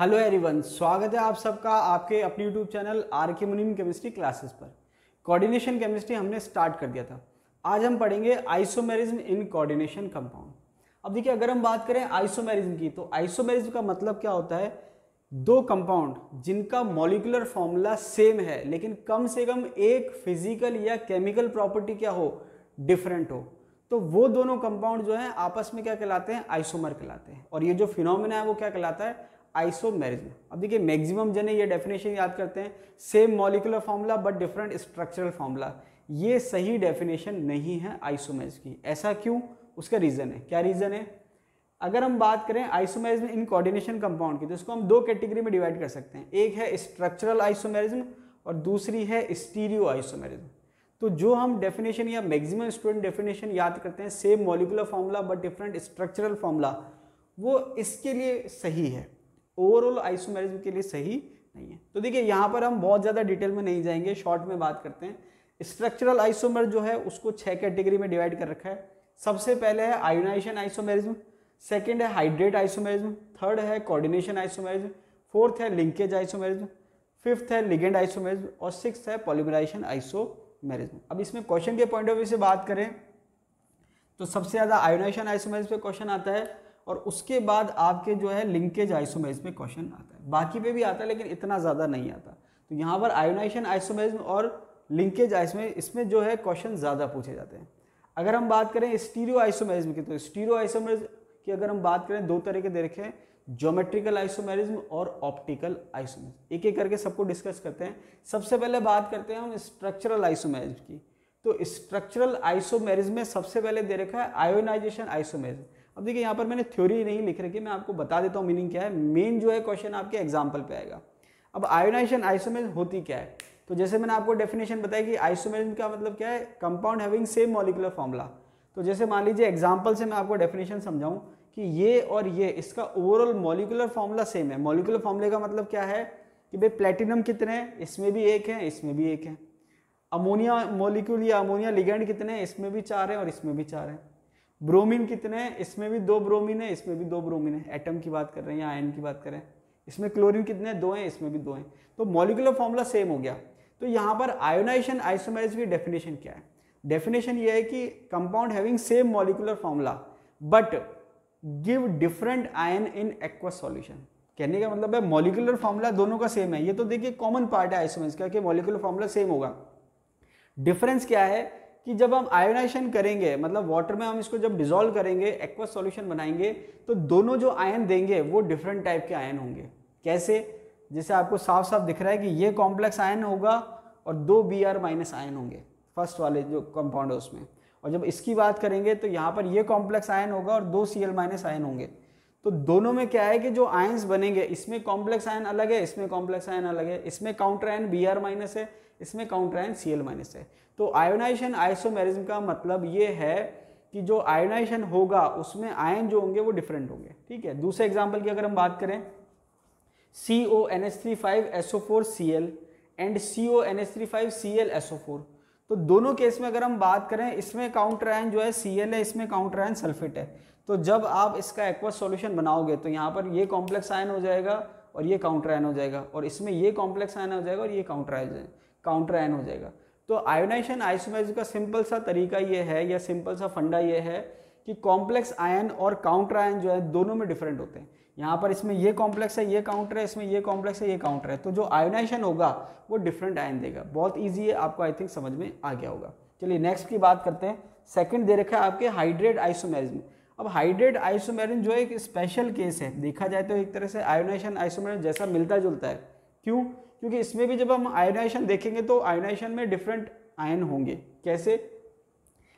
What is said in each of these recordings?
Hello everyone, स्वागत है आप सबका आपके अपने यूट्यूब चैनल आर के मुनीम केमिस्ट्री क्लासेस पर। कोऑर्डिनेशन केमिस्ट्री हमने स्टार्ट कर दिया था। आज हम पढ़ेंगे आइसोमेरिज्म इन कोऑर्डिनेशन कंपाउंड। अब देखिए, अगर हम बात करें आइसोमेरिज्म की, तो आइसोमेरिज्म का मतलब क्या होता है? दो कंपाउंड जिनका मॉलिक्यूलर फॉर्मूला सेम है लेकिन कम से कम एक फिजिकल या केमिकल प्रॉपर्टी क्या हो, डिफरेंट हो, तो वो दोनों कंपाउंड जो है आपस में क्या कहलाते हैं? आइसोमर कहलाते हैं। और ये जो फिनोमेना है वो क्या कहलाता है? आइसोमेरिज्म। अब देखिए, मैक्सिमम जने ये डेफिनेशन याद करते हैं, same molecular formula but different structural formula. ये सही डेफिनेशन नहीं है आइसोमेरिज्म की। ऐसा क्यों? उसका रीजन है। क्या रीजन है? अगर हम बात करें आइसोमेरिज्म इन कोऑर्डिनेशन कंपाउंड की, तो इसको हम दो कैटेगरी में डिवाइड कर सकते हैं। एक है स्ट्रक्चरल आइसोमेरिज्म और दूसरी है स्टीरियो आइसोमेरिज्म। तो जो हम डेफिनेशन या मैक्सिमम स्टूडेंट डेफिनेशन याद करते हैं, same molecular formula but different structural formula, वो इसके लिए सही है, ओवरऑल आइसोमेरिज्म के लिए सही नहीं है। तो देखिए, यहाँ पर हम बहुत ज़्यादा डिटेल में नहीं जाएंगे, शॉर्ट में बात करते हैं। स्ट्रक्चरल आइसोमर जो है उसको 6 कैटेगरी में डिवाइड कर रखा है। सबसे पहले है आयोनाइजेशन आइसोमेरिज्म, सेकेंड है हाइड्रेट आइसोमेरिज्म, थर्ड है कोऑर्डिनेशन आइसोमेरिज्म, फोर्थ है लिंकेज आइसोमेरिज्म, फिफ्थ है लिगेंड आइसोमेरिज्म और सिक्स्थ है पॉलीमराइजेशन आइसोमेरिज्म। अब इसमें क्वेश्चन के पॉइंट ऑफ व्यू से बात करें तो सबसे ज़्यादा आयोनाइजेशन आइसोमेरिज्म पे क्वेश्चन आता है और उसके बाद आपके जो है लिंकेज आइसोमेरिज्म पे क्वेश्चन आता है। बाकी पे भी आता है लेकिन इतना ज़्यादा नहीं आता। तो यहाँ पर आयोनाइजेशन आइसोमेरिज्म और लिंकेज आइसोमेरिज्म, इसमें जो है क्वेश्चन ज़्यादा पूछे जाते हैं। अगर हम बात करें स्टीरियो आइसोमेरिज्म की, तो स्टीरियो आइसोमेरिज्म की अगर हम बात करें, दो तरह के दे रखे हैं, ज्योमेट्रिकल आइसोमेरिज्म और ऑप्टिकल आइसोमेरिज्म। एक एक करके सबको डिस्कस करते हैं। सबसे पहले बात करते हैं हम स्ट्रक्चरल आइसोमेरिज्म की। तो स्ट्रक्चरल आइसोमेरिज्म में सबसे पहले दे रखा है आयोनाइजेशन आइसोमेरिज्म। अब देखिए, यहाँ पर मैंने थ्योरी नहीं लिख रखी, मैं आपको बता देता हूँ मीनिंग क्या है। मेन जो है क्वेश्चन आपके एग्जाम्पल पे आएगा। अब आयोनाइजेशन आइसोमेरिज्म होती क्या है? तो जैसे मैंने आपको डेफिनेशन बताया कि आइसोमेरिज्म का मतलब क्या है, compound having same molecular formula. तो जैसे मान लीजिए एग्जाम्पल से मैं आपको डेफिनेशन समझाऊं कि ये और ये, इसका ओवरऑल मॉलिक्यूलर फॉर्मूला सेम है। मॉलिक्यूलर फॉर्मूले का मतलब क्या है कि भाई प्लेटिनम कितने हैं, इसमें भी एक है, इसमें भी एक है। अमोनिया मॉलिक्यूल या अमोनिया लिगेंड कितने हैं, इसमें भी 4 हैं और इसमें भी 4 हैं। ब्रोमीन कितने हैं, इसमें भी 2 ब्रोमीन है, इसमें भी 2 ब्रोमीन है। एटम की बात कर रहे हैं या आयन की बात करें, इसमें क्लोरीन कितने हैं, 2 हैं, इसमें भी 2 हैं। तो मॉलिक्यूलर फॉर्मूला सेम हो गया। तो यहाँ पर आयोनाइजेशन आइसोमेरिज्म की डेफिनेशन क्या है? डेफिनेशन ये है कि compound having same molecular formula but give different ion in aqueous solution. कहने का मतलब है मॉलिक्यूलर फॉर्मूला दोनों का सेम है। ये तो देखिए कॉमन पार्ट है आइसोमेरिज्म का कि मॉलिक्यूलर फॉर्मूला सेम होगा। डिफरेंस क्या है कि जब हम आयोनाइजेशन करेंगे, मतलब वाटर में हम इसको जब डिसॉल्व करेंगे, एक्वस सॉल्यूशन बनाएंगे, तो दोनों जो आयन देंगे वो डिफरेंट टाइप के आयन होंगे। कैसे? जैसे आपको साफ साफ दिख रहा है कि ये कॉम्प्लेक्स आयन होगा और 2 Br- आयन होंगे फर्स्ट वाले जो कंपाउंड है उसमें। और जब इसकी बात करेंगे तो यहाँ पर ये कॉम्प्लेक्स आयन होगा और 2 Cl- आयन होंगे। तो दोनों में क्या है कि जो आयन्स बनेंगे, इसमें कॉम्प्लेक्स आयन अलग है, इसमें कॉम्प्लेक्स आयन अलग है, इसमें काउंटर आयन Br- है, इसमें काउंटर आयन Cl- है। तो आयोनाइजेशन आइसोमेरिज्म का मतलब ये है कि जो आयोनाइजेशन होगा उसमें आयन जो होंगे वो डिफरेंट होंगे। ठीक है। दूसरे एग्जांपल की अगर हम बात करें, CONH3 5SO4Cl and CONH3 5Cl SO4, तो दोनों केस में अगर हम बात करें, इसमें काउंटर आयन जो है Cl है, इसमें काउंटर आयन सल्फेट है। तो जब आप इसका एक्वस सॉल्यूशन बनाओगे तो यहाँ पर ये कॉम्प्लेक्स आयन हो जाएगा और ये काउंटर आयन हो जाएगा, और इसमें ये कॉम्प्लेक्स आयन हो जाएगा और ये काउंटर आयन हो जाएगा। तो आयोनाइजेशन आइसोमेरिज्म का सिंपल सा तरीका ये है या सिंपल सा फंडा ये है कि कॉम्प्लेक्स आयन और काउंटर आयन जो है दोनों में डिफरेंट होते हैं। यहाँ पर इसमें ये कॉम्प्लेक्स है, ये काउंटर है, इसमें ये कॉम्प्लेक्स है, ये काउंटर है। तो जो आयोनाइजेशन होगा वो डिफरेंट आयन देगा। बहुत ईजी है, आपको आई थिंक समझ में आ गया होगा। चलिए नेक्स्ट की बात करते हैं। सेकंड दे रखा है आपके हाइड्रेट आइसोमेरिज्म। अब हाइड्रेट आइसोमेरिज्म जो एक स्पेशल केस है, देखा जाए तो एक तरह से आयोनाइजेशन आइसोमेरिज्म जैसा मिलता जुलता है। क्यों? क्योंकि इसमें भी जब हम आयोनाइजेशन देखेंगे तो आयोनाइजेशन में डिफरेंट आयन होंगे। कैसे?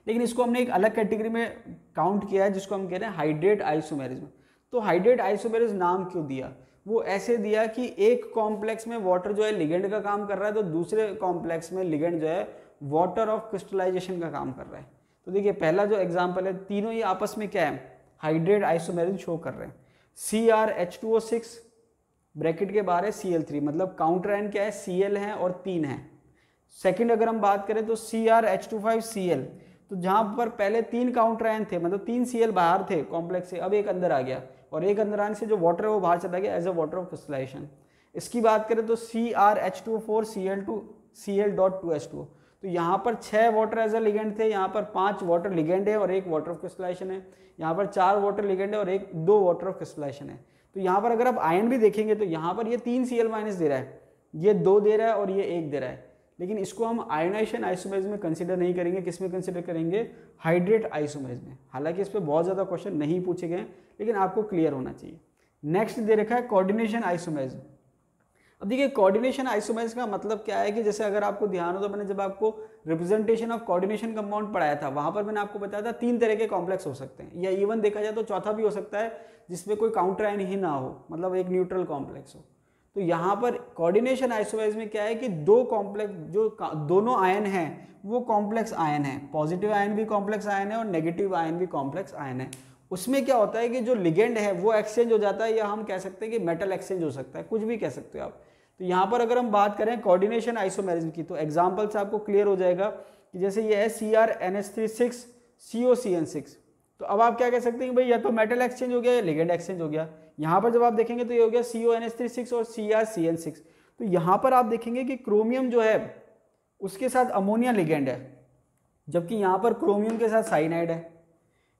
लेकिन इसको हमने एक अलग कैटेगरी में काउंट किया है जिसको हम कह रहे हैं हाइड्रेट आइसोमेरिज्म। तो हाइड्रेट आइसोमेरिज्म नाम क्यों दिया? वो ऐसे दिया कि एक कॉम्प्लेक्स में वाटर जो है लिगेंड का काम कर रहा है, तो दूसरे कॉम्प्लेक्स में लिगेंड जो है वाटर ऑफ क्रिस्टलाइजेशन का काम कर रहा है। तो देखिए पहला जो एग्जाम्पल है, तीनों ही आपस में क्या है, हाइड्रेट आइसोमेरिज्म शो कर रहे हैं। CrH2O6 ब्रैकेट के बाहर है Cl3, मतलब काउंटर आयन क्या है, Cl है और 3 है। सेकंड अगर हम बात करें तो CrH2 5Cl, तो जहां पर पहले 3 काउंटर आयन थे, मतलब 3 Cl बाहर थे कॉम्प्लेक्स से, अब एक अंदर आ गया, और एक अंदर आने से जो वाटर है वो बाहर चला गया as a water of crystallisation. इसकी बात करें तो CrH2O4 Cl.2H2O, तो यहाँ पर 6 वाटर एज अ लिगेंड थे, यहाँ पर 5 वाटर लिगेंड है और 1 वाटर ऑफ क्रिस्टलाइजेशन है, यहाँ पर 4 वाटर लिगेंड है और 2 वाटर ऑफ क्रिस्टलाइजेशन है। तो यहाँ पर अगर आप आयन भी देखेंगे तो यहाँ पर ये 3 Cl- दे रहा है, ये 2 दे रहा है और ये 1 दे रहा है, लेकिन इसको हम आयोनाइजेशन आइसोमेरिज्म में कंसीडर नहीं करेंगे। किस में कंसीडर करेंगे? हाइड्रेट आइसोमेरिज्म में। हालांकि इस पर बहुत ज़्यादा क्वेश्चन नहीं पूछे गए, लेकिन आपको क्लियर होना चाहिए। नेक्स्ट दे रखा है कोऑर्डिनेशन आइसोमेरिज्म। अब देखिए कोऑर्डिनेशन आइसोमेरिज्म का मतलब क्या है कि जैसे अगर आपको ध्यान हो तो मैंने जब आपको रिप्रेजेंटेशन ऑफ कोऑर्डिनेशन कंपाउंड पढ़ाया था, वहां पर मैंने आपको बताया था 3 तरह के कॉम्प्लेक्स हो सकते हैं, या इवन देखा जाए तो चौथा भी हो सकता है जिसमें कोई काउंटर आयन ही ना हो, मतलब एक न्यूट्रल कॉम्प्लेक्स हो। तो यहाँ पर कोऑर्डिनेशन आइसोमेरिज्म में क्या है कि 2 कॉम्प्लेक्स जो दोनों आयन हैं वो कॉम्प्लेक्स आयन है, पॉजिटिव आयन भी कॉम्प्लेक्स आयन है और नेगेटिव आयन भी कॉम्प्लेक्स आयन है। उसमें क्या होता है कि जो लिगेंड है वो एक्सचेंज हो जाता है, या हम कह सकते हैं कि मेटल एक्सचेंज हो सकता है, कुछ भी कह सकते हो आप। तो यहाँ पर अगर हम बात करें कोऑर्डिनेशन आइसोमेरिज्म की तो एग्जांपल से आपको क्लियर हो जाएगा कि जैसे ये है CrNH3 COCN6, तो अब आप क्या कह सकते हैं कि भाई या तो मेटल एक्सचेंज हो गया या लिगेंड एक्सचेंज हो गया। यहाँ पर जब आप देखेंगे तो ये हो गया CONH3 और CrCN6। तो यहाँ पर आप देखेंगे कि क्रोमियम जो है उसके साथ अमोनिया लिगेंड है, जबकि यहाँ पर क्रोमियम के साथ साइनाइड है,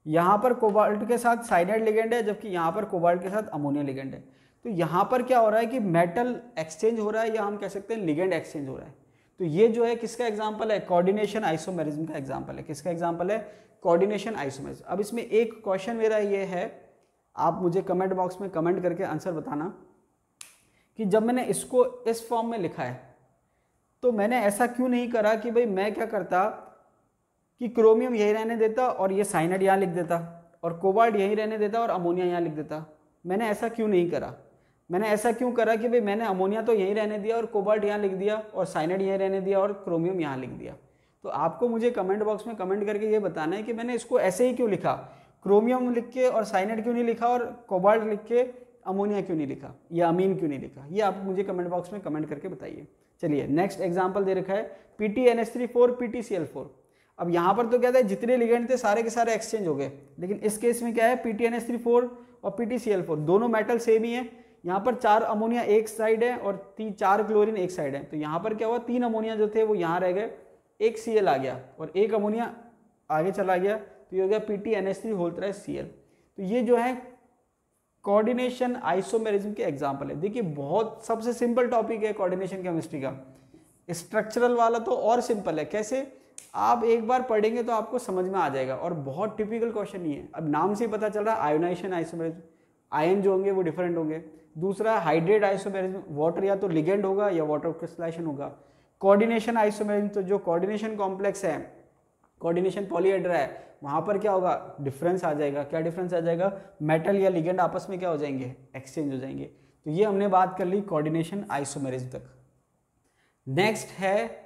यहाँ पर कोबाल्ट के साथ साइनाइड लिगेंड है, जबकि यहाँ पर कोबाल्ट के साथ अमोनिया लिगेंड है। तो यहाँ पर क्या हो रहा है कि मेटल एक्सचेंज हो रहा है, या हम कह सकते हैं लिगेंड एक्सचेंज हो रहा है। तो ये जो है किसका एग्जाम्पल है? कोऑर्डिनेशन आइसोमेरिज्म का एग्जाम्पल है। किसका एग्जाम्पल है? Coordination isomerism. अब इसमें एक क्वेश्चन मेरा ये है, आप मुझे कमेंट बॉक्स में कमेंट करके आंसर बताना कि जब मैंने इसको इस फॉर्म में लिखा है तो मैंने ऐसा क्यों नहीं करा कि भाई मैं क्या करता कि क्रोमियम यही रहने देता और ये साइनाइड यहाँ लिख देता, और कोबाल्ट यही रहने देता और अमोनिया यहाँ लिख देता। मैंने ऐसा क्यों नहीं करा? मैंने ऐसा क्यों करा कि भाई मैंने अमोनिया तो यहीं रहने दिया और कोबाल्ट यहाँ लिख दिया और साइनाइड यहीं रहने दिया और क्रोमियम यहाँ लिख दिया। तो आपको मुझे कमेंट बॉक्स में कमेंट करके ये बताना है कि मैंने इसको ऐसे ही क्यों लिखा, क्रोमियम लिख के और साइनाइड क्यों नहीं लिखा और कोबाल्ट लिख के अमोनिया क्यों नहीं लिखा या अमीन क्यों नहीं लिखा। ये आप मुझे कमेंट बॉक्स में कमेंट करके बताइए। चलिए नेक्स्ट एग्जाम्पल दे रखा है PTNH3 PTCl4। अब यहाँ पर तो क्या था, जितने लिगेंड थे सारे के सारे एक्सचेंज हो गए, लेकिन इस केस में क्या है PTNH3 और PTCl4 दोनों मेटल सेम ही है। यहाँ पर 4 अमोनिया एक साइड है और 4 क्लोरीन एक साइड है। तो यहाँ पर क्या हुआ, 3 अमोनिया जो थे वो यहाँ रह गए, एक Cl आ गया और एक अमोनिया आगे चला गया, तो ये हो गया PTNH3 तो ये जो है कोऑर्डिनेशन आइसोमेरिज्म के एग्जाम्पल है। देखिए बहुत सबसे सिंपल टॉपिक है कोऑर्डिनेशन केमिस्ट्री का। स्ट्रक्चरल वाला तो और सिंपल है, कैसे आप एक बार पढ़ेंगे तो आपको समझ में आ जाएगा, और बहुत टिपिकल क्वेश्चन नहीं है। अब नाम से पता चल रहा है आयोनाइजेशन आइसोमेरिज्म, आयन जो होंगे वो डिफरेंट होंगे। दूसरा हाइड्रेट आइसोमेरिज्म, वाटर या तो लिगेंड होगा या वाटर क्रिस्टलाइजेशन होगा। कोऑर्डिनेशन आइसोमेरिज्म तो जो कोऑर्डिनेशन कॉम्प्लेक्स है, कोऑर्डिनेशन पॉलीहेड्रा है, वहां पर क्या होगा, डिफरेंस आ जाएगा। क्या डिफरेंस आ जाएगा? मेटल या लिगेंड आपस में क्या हो जाएंगे, एक्सचेंज हो जाएंगे। तो ये हमने बात कर ली कोऑर्डिनेशन आइसोमेरिज्म तक। नेक्स्ट है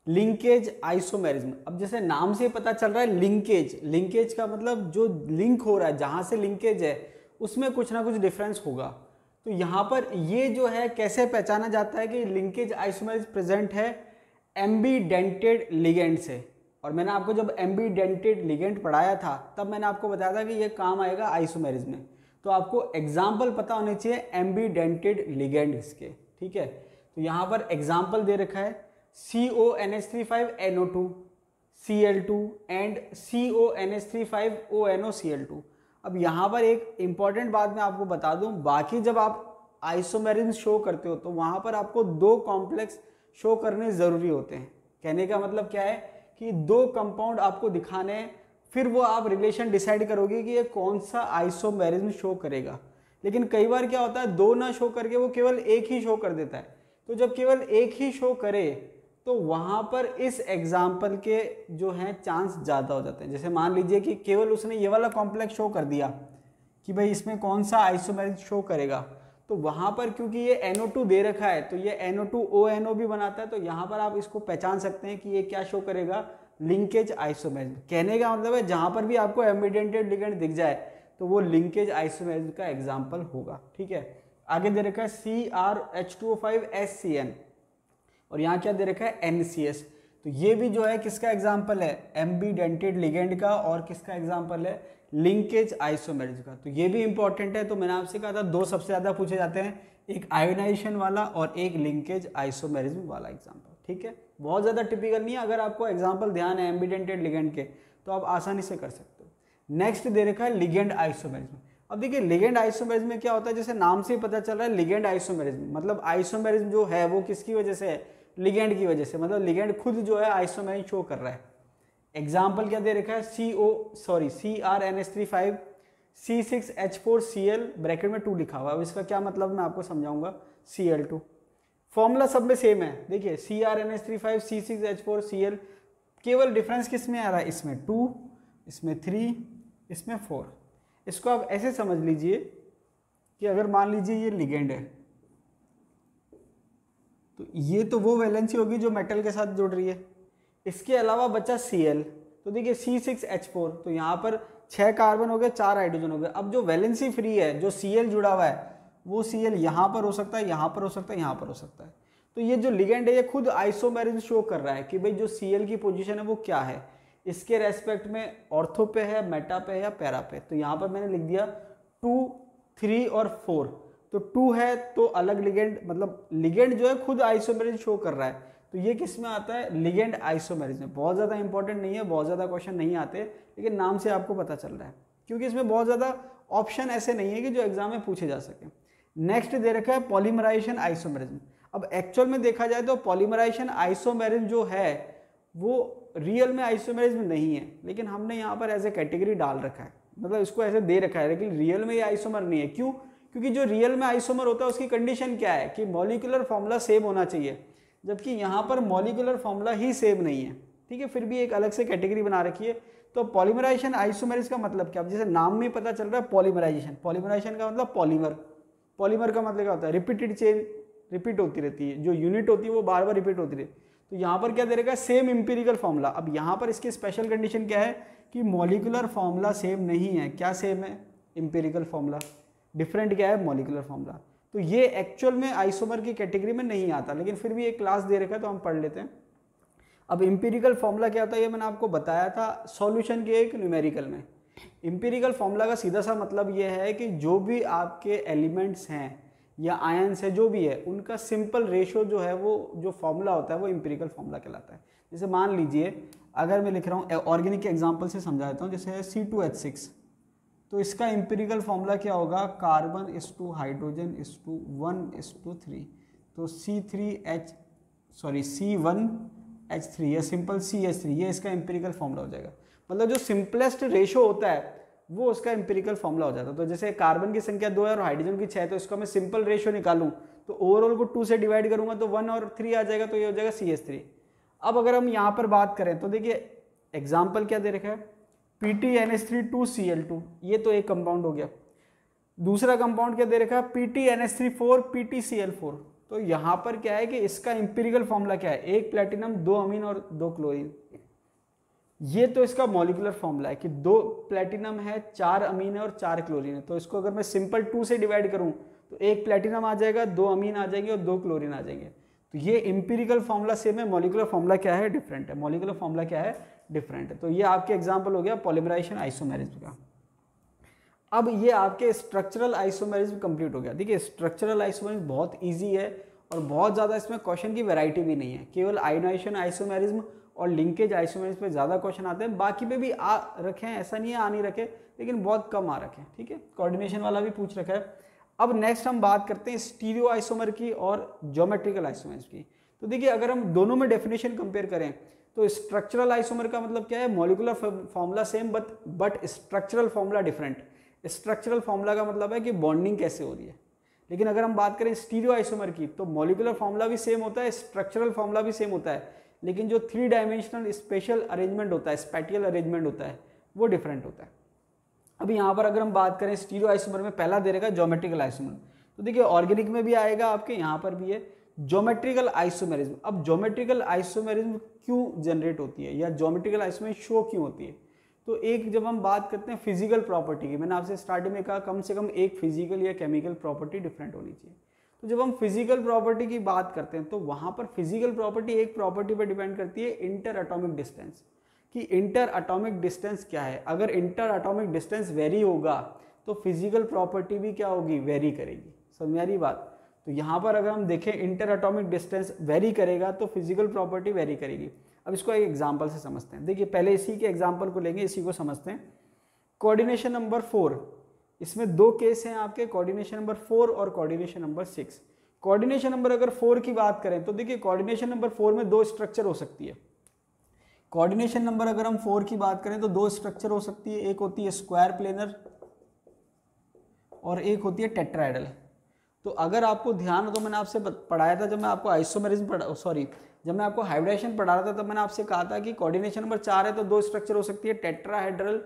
लिंकेज आइसोमेरिज्म। अब जैसे नाम से पता चल रहा है लिंकेज, लिंकेज का मतलब जो लिंक हो रहा है, जहां से लिंकेज है उसमें कुछ ना कुछ डिफरेंस होगा। तो यहाँ पर ये जो है कैसे पहचाना जाता है कि लिंकेज आइसोमेरिज्म प्रेजेंट है एम्बीडेंटेड लिगेंड से। और मैंने आपको जब एम्बीडेंटेड लिगेंड पढ़ाया था तब मैंने आपको बताया था कि ये काम आएगा आइसोमेरिज्म में। तो आपको एग्जाम्पल पता होने चाहिए एम्बीडेंटेड लिगेंड इसके, ठीक है। तो यहाँ पर एग्जाम्पल दे रखा है CONH35NO2 Cl2 and CONH35ONO Cl2। अब यहाँ पर एक इंपॉर्टेंट बात मैं आपको बता दूं, बाकी जब आप आइसोमेरिज्म शो करते हो तो वहाँ पर आपको 2 कॉम्प्लेक्स शो करने ज़रूरी होते हैं। कहने का मतलब क्या है कि 2 कंपाउंड आपको दिखाने हैं, फिर वो आप रिलेशन डिसाइड करोगे कि ये कौन सा आइसोमेरिज्म शो करेगा। लेकिन कई बार क्या होता है 2 ना शो करके वो केवल एक ही शो कर देता है। तो जब केवल एक ही शो करे तो वहाँ पर इस एग्जाम्पल के जो हैं चांस ज़्यादा हो जाते हैं। जैसे मान लीजिए कि केवल उसने ये वाला कॉम्प्लेक्स शो कर दिया कि भाई इसमें कौन सा आइसोमेरिज्म शो करेगा, तो वहाँ पर क्योंकि ये NO2 दे रखा है तो ये NO2ONO भी बनाता है, तो यहाँ पर आप इसको पहचान सकते हैं कि ये क्या शो करेगा, लिंकेज आइसोमेरिज्म। कहने का मतलब है जहाँ पर भी आपको एम्बीडेंटेड लिगेंड दिख जाए तो वो लिंकेज आइसोमेरिज्म का एग्जाम्पल होगा, ठीक है। आगे दे रखा है CrH2O5SCN और यहाँ क्या दे रखा है NCS। तो ये भी जो है किसका एग्जाम्पल है, एम्बीडेंटेड लिगेंड का, और किसका एग्जाम्पल है, लिंकेज आइसोमेरिज्म का। तो ये भी इंपॉर्टेंट है। तो मैंने आपसे कहा था दो सबसे ज़्यादा पूछे जाते हैं, एक आयोनाइजेशन वाला और एक लिंकेज आइसोमेरिज्म वाला एग्जाम्पल। ठीक है, बहुत ज़्यादा टिपिकल नहीं है। अगर आपको एग्जाम्पल ध्यान है एम्बिडेंटेड लिगेंड के तो आप आसानी से कर सकते हो। नेक्स्ट दे रखा है लिगेंड आइसोमेरिज्म। अब देखिए लिगेंड आइसोमेरिज्म में क्या होता है, जैसे नाम से ही पता चल रहा है लिगेंड आइसोमेरिज्म, मतलब आइसोमेरिज्म जो है वो किसकी वजह से है, लिगेंड की वजह से। मतलब लिगेंड खुद जो है आइसोमेरिज्म शो कर रहा है। एग्जाम्पल क्या दे रखा है, CrNH3 C6H4Cl ब्रैकेट में 2 लिखा हुआ है। अब इसका क्या मतलब मैं आपको समझाऊंगा, Cl2। फॉर्मूला सब में सेम है। देखिए CrNH3 C6H4Cl, केवल डिफरेंस किस में आ रहा है, इसमें 2, इसमें 3, इसमें 4। इसको आप ऐसे समझ लीजिए कि अगर मान लीजिए ये लिगेंड है तो ये तो वो वैलेंसी होगी जो मेटल के साथ जुड़ रही है। इसके अलावा बचा Cl, तो देखिए C6H4, तो यहाँ पर 6 कार्बन हो गए, 4 हाइड्रोजन हो गए। अब जो वैलेंसी फ्री है, जो Cl जुड़ा हुआ है, वो Cl यहाँ पर हो सकता है, यहाँ पर हो सकता है, यहाँ पर हो सकता है। तो ये जो लिगेंड है ये खुद आइसोमेरिज्म शो कर रहा है कि भाई जो Cl की पोजीशन है वो क्या है, इसके रेस्पेक्ट में ऑर्थो पे है, मेटा पे है या पैरा पे। तो यहाँ पर मैंने लिख दिया 2, 3 और 4। तो 2 है तो अलग लिगेंड, मतलब लिगेंड जो है खुद आइसोमेरिज्म शो कर रहा है। तो ये किस में आता है, लिगेंड आइसोमेरिज्म। बहुत ज़्यादा इंपॉर्टेंट नहीं है, बहुत ज़्यादा क्वेश्चन नहीं आते, लेकिन नाम से आपको पता चल रहा है क्योंकि इसमें बहुत ज़्यादा ऑप्शन ऐसे नहीं है कि जो एग्जाम में पूछे जा सके। नेक्स्ट दे रखा है पॉलीमराइजेशन आइसोमेरिज्म। अब एक्चुअल में देखा जाए तो पॉलीमराइजेशन आइसोमेरिज्म जो है वो रियल में आइसोमेरिज्म नहीं है, लेकिन हमने यहाँ पर एज ए कैटेगरी डाल रखा है, मतलब इसको ऐसे दे रखा है, लेकिन रियल में ये आइसोमर नहीं है। क्यों? क्योंकि जो रियल में आइसोमर होता है उसकी कंडीशन क्या है कि मॉलिक्यूलर फॉर्मूला सेम होना चाहिए, जबकि यहाँ पर मॉलिक्यूलर फॉर्मूला ही सेम नहीं है। ठीक है, फिर भी एक अलग से कैटेगरी बना रखी है। तो पॉलीमराइजेशन आइसोमेरिज्म का मतलब क्या, जैसे नाम में पता चल रहा है पॉलीमराइजेशन, पॉलीमराइजेशन का मतलब पॉलीमर, पॉलीमर का मतलब क्या होता है, रिपीटेड चेन, रिपीट होती रहती है, जो यूनिट होती है वो बार बार रिपीट होती रहती है। तो यहाँ पर क्या दे रखा है, सेम इंपीरिकल फॉर्मूला। अब यहाँ पर इसकी स्पेशल कंडीशन क्या है कि मॉलिक्यूलर फॉर्मूला सेम नहीं है। क्या सेम है, इंपीरिकल फॉर्मूला, डिफरेंट क्या है, मॉलिक्यूलर फॉर्मूला। तो ये एक्चुअल में आइसोमर की कैटेगरी में नहीं आता, लेकिन फिर भी एक क्लास दे रखा है तो हम पढ़ लेते हैं। अब इंपीरिकल फॉर्मूला क्या होता है ये मैंने आपको बताया था सॉल्यूशन के एक न्यूमेरिकल में। इंपीरिकल फॉर्मूला का सीधा सा मतलब ये है कि जो भी आपके एलिमेंट्स हैं या आयंस है जो भी है, उनका सिंपल रेशो जो है वो जो फॉर्मूला होता है वो इंपीरिकल फॉर्मूला कहलाता है। जैसे मान लीजिए अगर मैं लिख रहा हूँ ऑर्गेनिक के एग्जांपल से समझा देता हूँ, जैसे C2H6, तो इसका इंपीरिकल फॉर्मूला क्या होगा, कार्बन इस टू हाइड्रोजन इस टू 1:3, तो C1H3 या सिंपल CH3, ये इसका इंपीरिकल फॉर्मूला हो जाएगा। मतलब जो सिंपलेस्ट रेशो होता है वो उसका इंपीरिकल फॉर्मूला हो जाता है। तो जैसे कार्बन की संख्या 2 है और हाइड्रोजन की 6 है, तो इसका मैं सिंपल रेशो निकालूं तो ओवरऑल को 2 से डिवाइड करूंगा तो 1 और 3 आ जाएगा, तो ये हो जाएगा CH3। अब अगर हम यहाँ पर बात करें तो देखिए एग्जाम्पल क्या दे रखा है, PTNH3 ये तो एक कंपाउंड हो गया। दूसरा कंपाउंड क्या दे रखा है, PTNH3 PTCl4। तो यहाँ पर क्या है कि इसका इंपीरिकल फॉर्मूला क्या है, 1 प्लेटिनम 2 अमीन और 2 क्लोरीन। ये तो इसका मॉलिक्यूलर फॉर्मूला है कि 2 प्लेटिनम है, 4 अमीन है और 4 क्लोरीन है। तो इसको अगर मैं सिंपल 2 से डिवाइड करूं तो 1 प्लेटिनम आ जाएगा, 2 अमीन आ जाएंगे और 2 क्लोरीन आ जाएंगे। तो ये इंपीरिकल फॉर्मूला सेम है, मॉलिक्यूलर फॉर्मूला क्या है, डिफरेंट है। मॉलिक्यूलर फॉर्मूला क्या है, डिफरेंट है। तो ये आपके एग्जाम्पल हो गया पॉलीमराइजेशन आइसोमेरिज्म का। अब ये आपके स्ट्रक्चरल आइसोमेरिज्म कंप्लीट हो गया। देखिए स्ट्रक्चरल आइसोमेरिज्म बहुत ईजी है और बहुत ज़्यादा इसमें क्वेश्चन की वैरायटी भी नहीं है। केवल आयोनाइजेशन आइसोमेरिज्म और लिंकेज आइसोमेरिज्म पे ज़्यादा क्वेश्चन आते हैं, बाकी पे भी आ रखे हैं, ऐसा नहीं है आ नहीं रखे, लेकिन बहुत कम आ रखे हैं। ठीक है, कोऑर्डिनेशन वाला भी पूछ रखा है। अब नेक्स्ट हम बात करते हैं स्टीरियो आइसोमर की और ज्योमेट्रिकल आइसोमर्स की। तो देखिए अगर हम दोनों में डेफिनेशन कंपेयर करें तो स्ट्रक्चरल आइसोमर का मतलब क्या है, molecular formula same but structural formula different. Structural formula का मतलब है कि बॉन्डिंग कैसे हो रही है। लेकिन अगर हम बात करें स्टीरियो आइसोमर की तो मॉलिक्यूलर फॉर्मूला भी सेम होता है, स्ट्रक्चरल फॉर्मूला भी सेम होता है, लेकिन जो 3 डायमेंशनल स्पेशल अरेंजमेंट होता है, स्पैटियल अरेंजमेंट होता है, वो डिफरेंट होता है। अभी यहाँ पर अगर हम बात करें स्टीरियो आइसोमर में पहला दे रहेगा ज्योमेट्रिकल आइसोमर। तो देखिए ऑर्गेनिक में भी आएगा, आपके यहाँ पर भी है ज्योमेट्रिकल आइसोमेरिज्म। अब ज्योमेट्रिकल आइसोमेरिज्म क्यों जनरेट होती है या ज्योमेट्रिकल आइसोमेरिज्म शो क्यों होती है, तो एक जब हम बात करते हैं फिजिकल प्रॉपर्टी की, मैंने आपसे स्टार्टिंग में कहा कम से कम एक फिजिकल या केमिकल प्रॉपर्टी डिफरेंट होनी चाहिए। तो जब हम फिजिकल प्रॉपर्टी की बात करते हैं तो वहाँ पर फिजिकल प्रॉपर्टी एक प्रॉपर्टी पर डिपेंड करती है, इंटर एटॉमिक डिस्टेंस, कि इंटर एटॉमिक डिस्टेंस क्या है। अगर इंटर एटॉमिक डिस्टेंस वेरी होगा तो फिजिकल प्रॉपर्टी भी क्या होगी, वेरी करेगी। समझ में आ रही बात। तो यहाँ पर अगर हम देखें इंटर एटॉमिक डिस्टेंस वेरी करेगा तो फिजिकल प्रॉपर्टी वेरी करेगी। अब इसको एक एग्जांपल से समझते हैं। देखिए पहले इसी के एग्जांपल को लेंगे, इसी को समझते हैं। कोऑर्डिनेशन नंबर 4, इसमें दो केस हैं आपके, कोऑर्डिनेशन नंबर 4 और कोऑर्डिनेशन नंबर 6। कोऑर्डिनेशन नंबर अगर 4 की बात करें तो देखिए कोऑर्डिनेशन नंबर 4 में दो स्ट्रक्चर हो सकती है। कोऑर्डिनेशन नंबर अगर हम 4 की बात करें तो दो स्ट्रक्चर हो सकती है, एक होती है स्क्वायर प्लेनर और एक होती है टेट्राहेड्रल। तो अगर आपको ध्यान हो तो मैंने आपसे पढ़ाया था, जब मैं आपको आइसोमेरिज्म जब मैं आपको हाइब्रिडेशन पढ़ा रहा था तब मैंने आपसे कहा था कि कोऑर्डिनेशन नंबर 4 है तो दो स्ट्रक्चर हो सकती है, टेट्राहेड्रल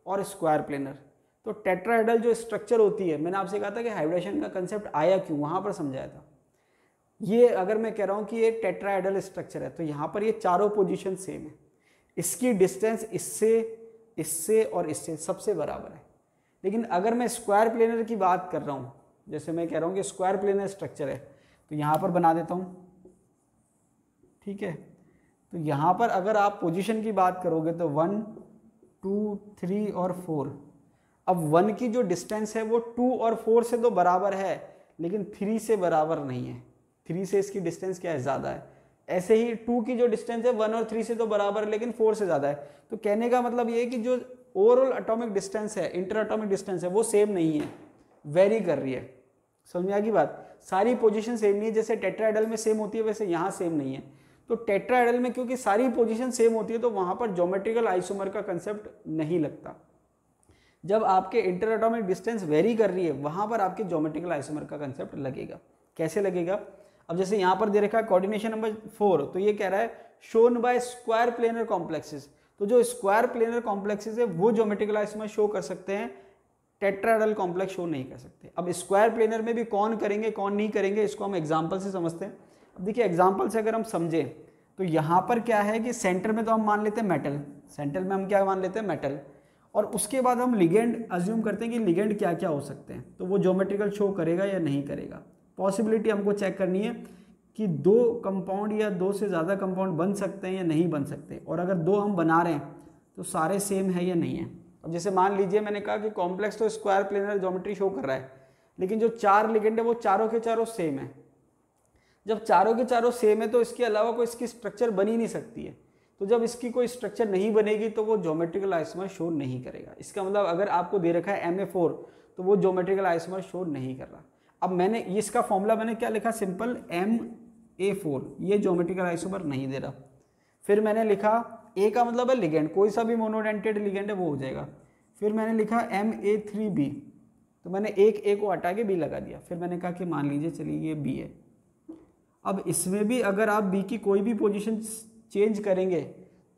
और स्क्वायर प्लेनर। तो टेट्राहेड्रल जो स्ट्रक्चर होती है, मैंने आपसे कहा था कि हाइब्रिडेशन का कंसेप्ट आया क्यों, वहां पर समझाया था। ये अगर मैं कह रहा हूं कि ये टेट्राहेड्रल स्ट्रक्चर है तो यहाँ पर ये चारों पोजीशन सेम है, इसकी डिस्टेंस इससे, इससे और इससे सबसे बराबर है। लेकिन अगर मैं स्क्वायर प्लेनर की बात कर रहा हूँ, जैसे मैं कह रहा हूँ कि स्क्वायर प्लेनर स्ट्रक्चर है, तो यहाँ पर बना देता हूँ, ठीक है। तो यहाँ पर अगर आप पोजीशन की बात करोगे तो 1, 2, 3 और 4। अब 1 की जो डिस्टेंस है वो 2 और 4 से तो बराबर है, लेकिन 3 से बराबर नहीं है। 3 से इसकी डिस्टेंस क्या है, ज़्यादा है। ऐसे ही 2 की जो डिस्टेंस है 1 और 3 से तो बराबर है, लेकिन 4 से ज़्यादा है। तो कहने का मतलब ये है कि जो ओवरऑल एटॉमिक डिस्टेंस है, इंटर एटॉमिक डिस्टेंस है, वो सेम नहीं है, वेरी कर रही है। समझ में आ गई बात। सारी पोजीशन सेम नहीं है, जैसे टेट्राहेड्रल में सेम होती है वैसे यहाँ सेम नहीं है। तो टेट्राहेड्रल में क्योंकि सारी पोजीशन सेम होती है तो वहां पर ज्योमेट्रिकल आइसोमर का कंसेप्ट नहीं लगता। जब आपके इंटर एटॉमिक डिस्टेंस वेरी कर रही है वहां पर आपके ज्योमेट्रिकल आइसोमर का कंसेप्ट लगेगा। कैसे लगेगा, अब जैसे यहाँ पर दे रखा है कोऑर्डिनेशन नंबर 4, तो ये कह रहा है shown by square planar complexes. तो जो स्क्वायर प्लेनर कॉम्प्लेक्सेस है वो ज्योमेट्रिकल आइसोमर शो कर सकते हैं, टेट्राहेड्रल कॉम्प्लेक्स शो नहीं कर सकते। अब स्क्वायर प्लेनर में भी कौन करेंगे कौन नहीं करेंगे, इसको हम एग्जाम्पल से समझते हैं। अब देखिए एग्जाम्पल से अगर हम समझें तो यहाँ पर क्या है कि सेंटर में तो हम मान लेते हैं मेटल, सेंटर में हम क्या मान लेते हैं, मेटल। और उसके बाद हम लिगेंड अज्यूम करते हैं कि लिगेंड क्या क्या हो सकते हैं, तो वो ज्योमेट्रिकल शो करेगा या नहीं करेगा। पॉसिबिलिटी हमको चेक करनी है कि 2 कंपाउंड या 2 से ज़्यादा कंपाउंड बन सकते हैं या नहीं बन सकते, और अगर 2 हम बना रहे हैं तो सारे सेम है या नहीं है। अब जैसे मान लीजिए मैंने कहा कि कॉम्प्लेक्स तो स्क्वायर प्लेनर ज्योमेट्री शो कर रहा है, लेकिन जो 4 लिगेंड है वो चारों के चारों सेम है। जब चारों के चारों सेम है तो इसके अलावा कोई इसकी स्ट्रक्चर बन ही नहीं सकती है। तो जब इसकी कोई स्ट्रक्चर नहीं बनेगी तो वो ज्योमेट्रिकल आइसोमर शो नहीं करेगा। इसका मतलब अगर आपको दे रखा है Ma4 तो वो ज्योमेट्रिकल आइसोमर शो नहीं कर रहा। अब मैंने इसका फॉर्मूला मैंने क्या लिखा, सिंपल Ma4, ये ज्योमेट्रिकल आइसोमर नहीं दे रहा। फिर मैंने लिखा A का मतलब है लिगेंड, कोई सा भी मोनोडेंटेड लिगेंड है वो हो जाएगा। फिर मैंने लिखा Ma3B, तो मैंने एक A को हटा के B लगा दिया। फिर मैंने कहा कि मान लीजिए चलिए ये B है। अब इसमें भी अगर आप B की कोई भी पोजीशन चेंज करेंगे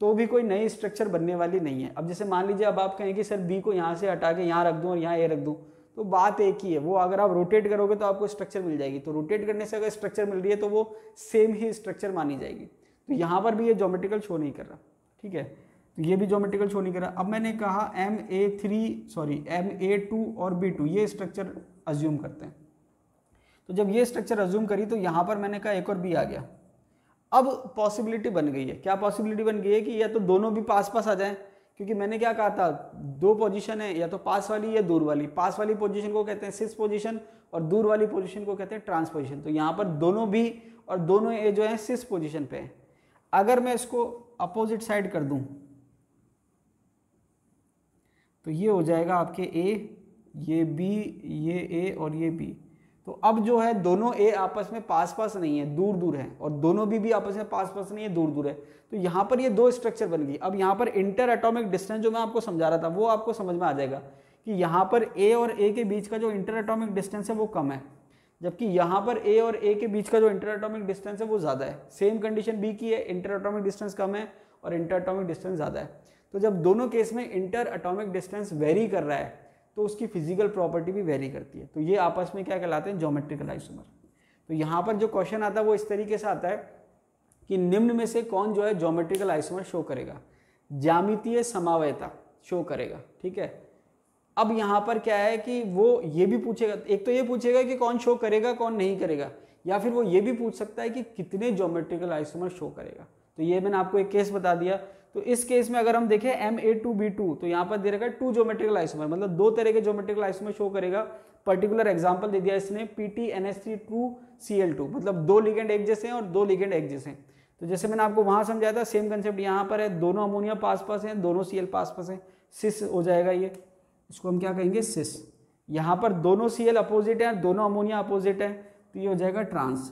तो भी कोई नई स्ट्रक्चर बनने वाली नहीं है। अब जैसे मान लीजिए अब आप कहें कि सर B को यहाँ से हटा के यहाँ रख दूँ और यहाँ A रख दूँ, तो बात एक ही है। वो अगर आप रोटेट करोगे तो आपको स्ट्रक्चर मिल जाएगी, तो रोटेट करने से अगर स्ट्रक्चर मिल रही है तो वो सेम ही स्ट्रक्चर मानी जाएगी। तो यहाँ पर भी ये ज्योमेट्रिकल शो नहीं कर रहा, ठीक है, तो ये भी ज्योमेट्रिकल शो नहीं कर रहा। अब मैंने कहा Ma2 और B2 ये स्ट्रक्चर अज्यूम करते हैं। तो जब ये स्ट्रक्चर अज्यूम करी तो यहाँ पर मैंने कहा एक और B आ गया। अब पॉसिबिलिटी बन गई है, क्या पॉसिबिलिटी बन गई है कि या तो दोनों भी पास पास आ जाएं, क्योंकि मैंने क्या कहा था 2 पोजीशन है, या तो पास वाली या दूर वाली। पास वाली पोजीशन को कहते हैं सिस पोजीशन और दूर वाली पोजीशन को कहते हैं ट्रांस पोजीशन। तो यहाँ पर दोनों भी और दोनों ए जो है सिस पोजीशन पे है। अगर मैं इसको अपोजिट साइड कर दूं तो ये हो जाएगा आपके ए, ये बी, ये ए और ये बी। तो अब जो है दोनों ए आपस में पास पास नहीं है, दूर दूर है, और दोनों बी आपस में पास पास नहीं है, दूर दूर है। तो यहाँ पर ये 2 स्ट्रक्चर बन गई। अब यहाँ पर इंटर एटॉमिक डिस्टेंस जो मैं आपको समझा रहा था वो आपको समझ में आ जाएगा कि यहाँ पर ए और ए के बीच का जो इंटर एटॉमिक डिस्टेंस है वो कम है, जबकि यहाँ पर ए और ए के बीच का जो इंटर एटॉमिक डिस्टेंस है वो ज़्यादा है। सेम कंडीशन बी की है, इंटर एटॉमिक डिस्टेंस कम है और इंटर एटॉमिक डिस्टेंस ज़्यादा है। तो जब दोनों केस में इंटर एटॉमिक डिस्टेंस वेरी कर रहा है तो उसकी फिजिकल प्रॉपर्टी भी वेरी करती है। तो ये आपस में क्या कहलाते हैं, ज्योमेट्रिकल आइसोमर। तो यहाँ पर जो क्वेश्चन आता है वो इस तरीके से आता है कि निम्न में से कौन जो है ज्योमेट्रिकल आइसोमर शो करेगा, ज्यामितीय समवायता शो करेगा, ठीक है। अब यहाँ पर क्या है कि वो ये भी पूछेगा, एक तो ये पूछेगा कि कौन शो करेगा कौन नहीं करेगा, या फिर वो ये भी पूछ सकता है कि कितने ज्योमेट्रिकल आइसोमर शो करेगा। तो ये मैंने आपको एक केस बता दिया। तो इस केस में अगर हम देखें Ma2B2 तो यहाँ पर दे रखा है 2 ज्योमेट्रिकल आइसोमर, मतलब 2 तरह के ज्योमेट्रिकल आइसोमर शो करेगा। पर्टिकुलर एग्जांपल दे दिया इसने PTNH3 2Cl2, मतलब 2 लिगेंड एक जैसे हैं और 2 लिगेंड एक जैसे हैं। तो जैसे मैंने आपको वहां समझाया था, सेम कंसेप्ट यहाँ पर है, दोनों अमोनिया पास पास हैं, दोनों Cl पास पास हैं, सिस हो जाएगा ये, इसको हम क्या कहेंगे, सिस। यहाँ पर दोनों Cl अपोजिट है, दोनों अमोनिया अपोजिट है, तो ये हो जाएगा ट्रांस।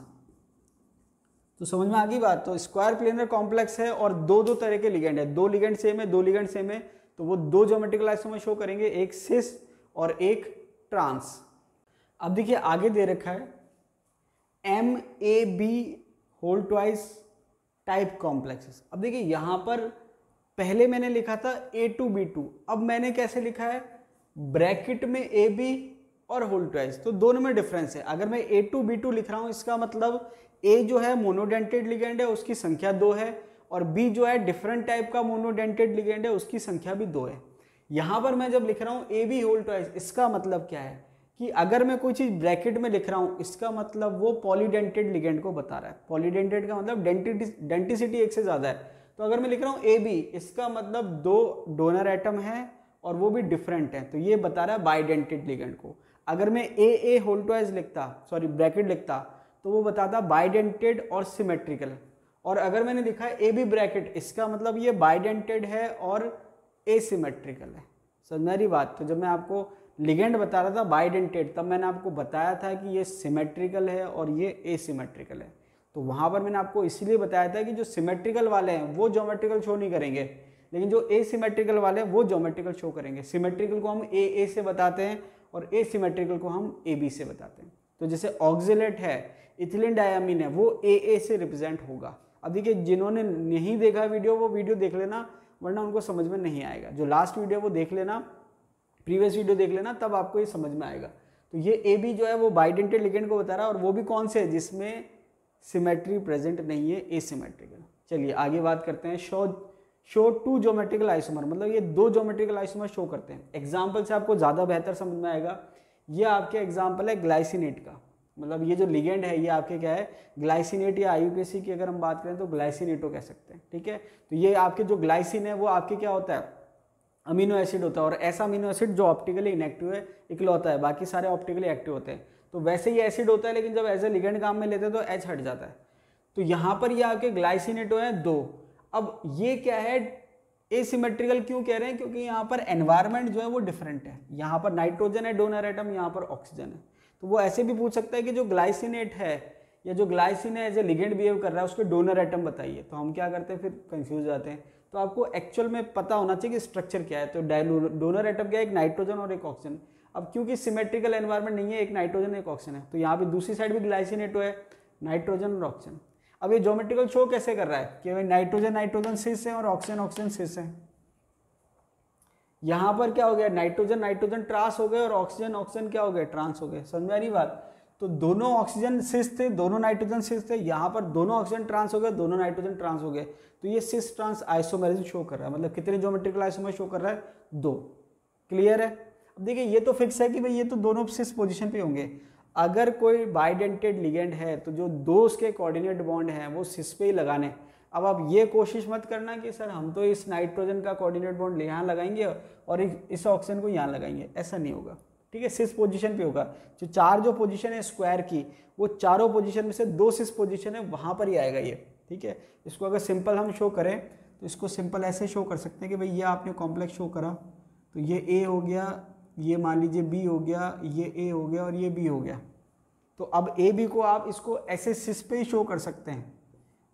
तो समझ में आ गई बात। तो स्क्वायर प्लेनर कॉम्प्लेक्स है और दो तरह के लिगेंड है, 2 लिगेंड सेम है, 2 लिगेंड सेम है, तो वो 2 ज्योमेट्रिकल आइसोमर शो करेंगे, एक सिस और एक ट्रांस। अब देखिए आगे दे रखा है MAB2 टाइप कॉम्प्लेक्सेस। अब देखिए यहां पर पहले मैंने लिखा था A2B2, अब मैंने कैसे लिखा है, ब्रैकेट में AB और होल ट्वाइस, तो दोनों में डिफरेंस है। अगर मैं A2B2 लिख रहा हूं, इसका मतलब A जो है मोनोडेंटेड लिगेंड है, उसकी संख्या 2 है, और B जो है डिफरेंट टाइप का मोनोडेंटेड लिगेंड है, उसकी संख्या भी 2 है। यहां पर मैं जब लिख रहा हूं AB होल ट्वाइस, इसका मतलब क्या है कि अगर मैं कोई चीज ब्रैकेट में लिख रहा हूं, इसका मतलब वो पॉलीडेंटेड लिगेंड को बता रहा है। पॉलीडेंटेड का मतलब डेंटिसिटी एक से ज्यादा है। तो अगर मैं लिख रहा हूं AB, इसका मतलब 2 डोनर एटम है और वो भी डिफरेंट है, तो ये बता रहा है बाइडेंटेड लिगेंड को। अगर मैं AA होल ट्वाइस लिखता, सॉरी ब्रैकेट लिखता, तो वो बताता बाइडेंटेड और सिमेट्रिकल। और अगर मैंने लिखा है AB ब्रैकेट, इसका मतलब ये बाइडेंटेड है और एसिमेट्रिकल है। समझ रही बात। तो जब मैं आपको लिगेंड बता रहा था बाइडेंटेड, तब मैंने आपको बताया था कि ये सिमेट्रिकल है और ये एसिमेट्रिकल है। तो वहां पर मैंने आपको इसलिए बताया था कि जो सिमेट्रिकल वाले हैं वो ज्योमेट्रिकल शो नहीं करेंगे, लेकिन जो एसिमेट्रिकल वाले हैं वो ज्योमेट्रिकल शो करेंगे। सिमेट्रिकल को हम AA से बताते हैं और एसिमेट्रिकल को हम AB से बताते हैं। तो जैसे ऑक्जेलेट है, इथिलीन डायमीन है, वो AA से रिप्रेजेंट होगा। अब देखिए जिन्होंने नहीं देखा वीडियो, वो वीडियो देख लेना, वरना उनको समझ में नहीं आएगा। जो लास्ट वीडियो वो देख लेना, प्रीवियस वीडियो देख लेना, तब आपको ये समझ में आएगा। तो ये AB जो है वो बाइडेंटेड लिगेंड को बता रहा है, और वो भी कौन से है, जिसमें सिमेट्री प्रेजेंट नहीं है, एसिमेट्रिकल। चलिए आगे बात करते हैं। शो 2 ज्योमेट्रिकल आइसोमर, मतलब ये 2 ज्योमेट्रिकल आइसोमर शो करते हैं। एग्जाम्पल से आपको ज़्यादा बेहतर समझ में आएगा। ये आपके एग्जाम्पल है ग्लाइसिनेट का, मतलब ये जो लिगेंड है ये आपके क्या है, ग्लाइसिनेट, या IUPAC की अगर हम बात करें तो ग्लाइसिनेटो कह सकते हैं। ठीक है, तो ये आपके जो ग्लाइसिन है वो आपके क्या होता है, अमीनो एसिड होता है, और ऐसा अमीनो एसिड जो ऑप्टिकली इनएक्टिव है इकलौता है, बाकी सारे ऑप्टिकली एक्टिव होते हैं। तो वैसे ही एसिड होता है, लेकिन जब एज ए लिगेंड काम में लेते हैं तो H हट जाता है। तो यहाँ पर ये आपके ग्लाइसिनेटो है 2। अब ये क्या है, एसिमेट्रिकल क्यों कह रहे हैं, क्योंकि यहाँ पर एनवायरमेंट जो है वो डिफरेंट है। यहाँ पर नाइट्रोजन है डोनर एटम, यहाँ पर ऑक्सीजन है। तो वो ऐसे भी पूछ सकता है कि जो ग्लाइसिनेट है या जो ग्लाइसिन है एज ए लिगेंड बिहेव कर रहा है, उसके डोनर एटम बताइए। तो हम क्या करते हैं, फिर कंफ्यूज जाते हैं। तो आपको एक्चुअल में पता होना चाहिए कि स्ट्रक्चर क्या है। तो डोनर एटम क्या है, एक नाइट्रोजन और एक ऑक्सीजन। अब क्योंकि सिमेट्रिकल एनवायरमेंट नहीं है, एक नाइट्रोजन एक ऑक्सीजन है, तो यहाँ पे दूसरी साइड भी ग्लाइसिनेटो है, नाइट्रोजन और ऑक्सीजन। अब ये ज्योमेट्रिकल शो कैसे कर रहा है कि भाई नाइट्रोजन नाइट्रोजन सिस है और ऑक्सीजन ऑक्सीजन सिस है। यहाँ पर क्या हो गया, नाइट्रोजन नाइट्रोजन ट्रांस हो गए और ऑक्सीजन ऑक्सीजन क्या हो गए, ट्रांस हो गए। समझ में आ रही बात। तो दोनों ऑक्सीजन सिस थे, दोनों नाइट्रोजन सिस थे, यहाँ पर दोनों ऑक्सीजन ट्रांस हो गए, दोनों नाइट्रोजन ट्रांस हो गए। तो ये सिस ट्रांस आइसोमेरिज्म शो कर रहा है। मतलब कितने ज्योमेट्रिकल आइसोमर शो कर रहा है, 2। क्लियर है। अब देखिए ये तो फिक्स है कि भाई ये तो दोनों सिस पोजीशन पे होंगे। अगर कोई बाइडेंटेड लिगेंड है तो जो 2 उसके कोऑर्डिनेट बॉन्ड हैं वो सिस पे ही लगाने। अब आप ये कोशिश मत करना कि सर हम तो इस नाइट्रोजन का कोऑर्डिनेट बॉन्ड यहाँ लगाएंगे और इस ऑक्सीजन को यहाँ लगाएंगे, ऐसा नहीं होगा। ठीक है, सिस पोजीशन पे होगा। जो 4 जो पोजीशन है स्क्वायर की, वो चारों पोजीशन में से 2 सिस पोजीशन है, वहाँ पर ही आएगा ये। ठीक है, इसको अगर सिंपल हम शो करें तो इसको सिंपल ऐसे शो कर सकते हैं कि भाई ये आपने कॉम्प्लेक्स शो करा, तो ये A हो गया, ये मान लीजिए B हो गया, ये A हो गया और ये B हो गया। तो अब A B को आप इसको ऐसे सिस पे ही शो कर सकते हैं,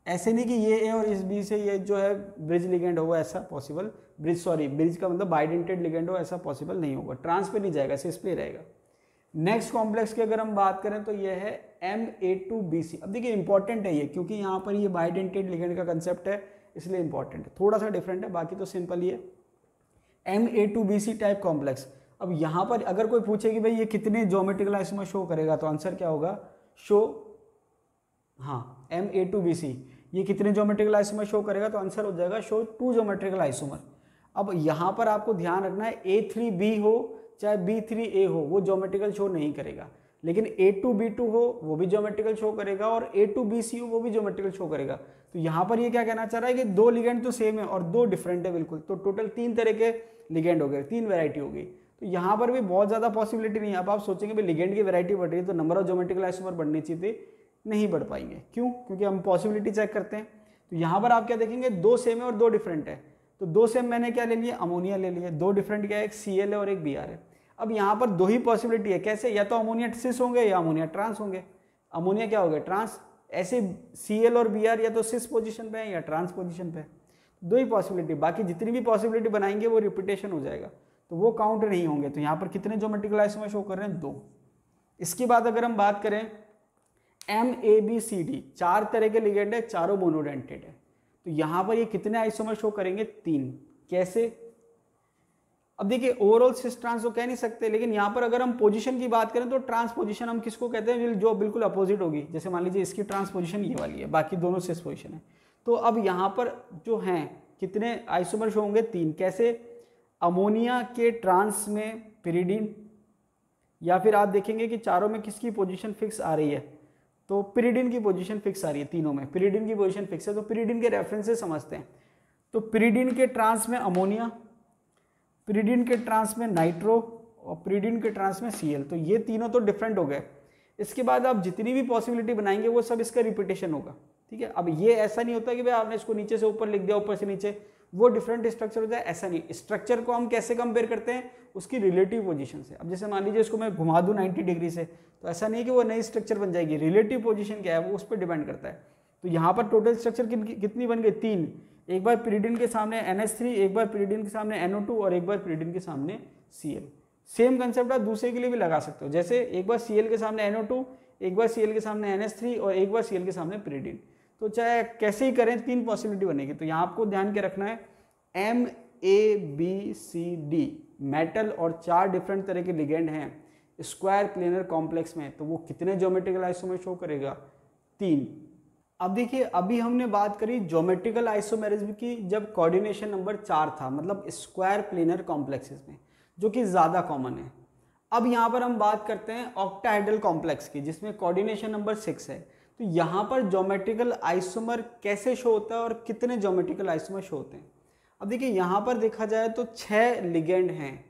ऐसे नहीं कि ये A और इस B से ये जो है ब्रिज लिगेंड हो, ऐसा पॉसिबल, ब्रिज का मतलब बाइडेंटेड लिगेंड हो, ऐसा पॉसिबल नहीं होगा। ट्रांस पे नहीं जाएगा, सिस पे रहेगा। नेक्स्ट कॉम्प्लेक्स की अगर हम बात करें तो ये है Ma2BC। अब देखिए इंपॉर्टेंट है ये, क्योंकि यहाँ पर ये बाइडेंटेड लिगेंड का कंसेप्ट है, इसलिए इंपॉर्टेंट है। थोड़ा सा डिफरेंट है, बाकी तो सिंपल ही है। Ma2BC type complex. अब यहाँ पर अगर कोई पूछे कि भाई ये कितने ज्योमेट्रिकल आइसोमर शो करेगा, तो आंसर क्या होगा, शो, हाँ Ma2BC ये कितने ज्योमेट्रिकल आइसोमर शो करेगा, तो आंसर हो जाएगा शो 2 ज्योमेट्रिकल आइसोमर। अब यहाँ पर आपको ध्यान रखना है A3B हो चाहे B3A हो, वो ज्योमेट्रिकल शो नहीं करेगा। लेकिन A2B2 हो वो भी ज्योमेट्रिकल शो करेगा और A2BC हो वो भी ज्योमेट्रिकल शो करेगा। तो यहाँ पर ये क्या कहना चाह रहा है कि दो लिगेंड तो सेम है और दो डिफरेंट है बिल्कुल, तो टोटल 3 तरह के लिगेंड हो गए, 3 वैरायटी हो गई। तो यहाँ पर भी बहुत ज़्यादा पॉसिबिलिटी नहीं है। अब आप सोचेंगे भाई लिगेंड की वैरायटी बढ़ रही है तो नंबर ऑफ ज्योमेट्रिकल आइसोमर बढ़ने चाहिए, नहीं बढ़ पाएंगे। क्यों? क्योंकि हम पॉसिबिलिटी चेक करते हैं। तो यहाँ पर आप क्या देखेंगे, दो सेम है और दो डिफरेंट है। तो दो सेम मैंने क्या ले लिया, अमोनिया ले लिया, दो डिफरेंट क्या है, एक Cl है और एक Br है। अब यहाँ पर दो ही पॉसिबिलिटी है, कैसे, या तो अमोनिया सिस होंगे या अमोनिया ट्रांस होंगे। अमोनिया क्या हो गया, ट्रांस, ऐसे Cl और Br या तो सिस पोजीशन पे है या ट्रांस पोजीशन पे है, दो ही पॉसिबिलिटी। बाकी जितनी भी पॉसिबिलिटी बनाएंगे वो रिपीटेशन हो जाएगा, तो वो काउंट नहीं होंगे। तो यहाँ पर कितने ज्योमेट्रिकल आइसोमर शो कर रहे हैं, 2। इसके बाद अगर हम बात करें MABCD, 4 तरह के लिगेंड है, चारों मोनोडेंटेड है। तो यहाँ पर ये कितने आइसोमर शो करेंगे, 3। कैसे? अब देखिए ओवरऑल सिस ट्रांस तो कह नहीं सकते, लेकिन यहाँ पर अगर हम पोजीशन की बात करें तो ट्रांस पोजीशन हम किसको कहते हैं, जो बिल्कुल अपोजिट होगी। जैसे मान लीजिए इसकी ट्रांस पोजीशन ये वाली है, बाकी दोनों सिस पोजीशन है। तो अब यहाँ पर जो हैं कितने आइसोमर शो होंगे, 3। कैसे? अमोनिया के ट्रांस में पिरिडीन, या फिर आप देखेंगे कि चारों में किसकी पोजीशन फिक्स आ रही है, तो पिरिडीन की पोजीशन फिक्स आ रही है, तीनों में पिरिडीन की पोजीशन फिक्स है। तो पिरिडीन के रेफरेंस से समझते हैं। तो पिरिडीन के ट्रांस में अमोनिया, पिरिडीन के ट्रांस में नाइट्रो और पिरिडीन के ट्रांस में Cl, तो ये तीनों तो डिफरेंट हो गए। इसके बाद आप जितनी भी पॉसिबिलिटी बनाएंगे वो सब इसका रिपीटेशन होगा, ठीक है। अब ये ऐसा नहीं होता कि भाई आपने इसको नीचे से ऊपर लिख दिया, ऊपर से नीचे, वो डिफरेंट स्ट्रक्चर होता है, ऐसा नहीं। स्ट्रक्चर को हम कैसे कंपेयर करते हैं, उसकी रिलेटिव पोजीशन से। अब जैसे मान लीजिए इसको मैं घुमा दूं 90 डिग्री से, तो ऐसा नहीं कि वो नई स्ट्रक्चर बन जाएगी, रिलेटिव पोजीशन क्या है वो उस पर डिपेंड करता है। तो यहाँ पर टोटल स्ट्रक्चर कितनी बन गई, 3। एक बार पिरिडीन के सामने NH3, एक बार पिरिडीन के सामने NO2 और एक बार पिरिडीन के सामने Cl। सेम कंसेप्ट आप दूसरे के लिए भी लगा सकते हो, जैसे एक बार Cl के सामने NO2, एक बार Cl के सामने NH3 और एक बार Cl के सामने पिरिडीन। तो चाहे कैसे ही करें 3 पॉसिबिलिटी बनेगी। तो यहाँ आपको ध्यान के रखना है MABCD मेटल और 4 डिफरेंट तरह के लिगेंड हैं स्क्वायर प्लेनर कॉम्प्लेक्स में, तो वो कितने ज्योमेट्रिकल आइसोमर शो करेगा, 3। अब देखिए अभी हमने बात करी ज्योमेट्रिकल आइसोमेरिज्म की जब कोऑर्डिनेशन नंबर 4 था, मतलब स्क्वायर प्लेनर कॉम्प्लेक्सेस में, जो कि ज़्यादा कॉमन है। अब यहाँ पर हम बात करते हैं ऑक्टाहेड्रल कॉम्प्लेक्स की, जिसमें कोऑर्डिनेशन नंबर 6 है। तो यहाँ पर ज्योमेट्रिकल आइसोमर कैसे शो होता है और कितने ज्योमेट्रिकल आइसोमर शो होते हैं। अब देखिए यहाँ पर देखा जाए तो 6 लिगेंड हैं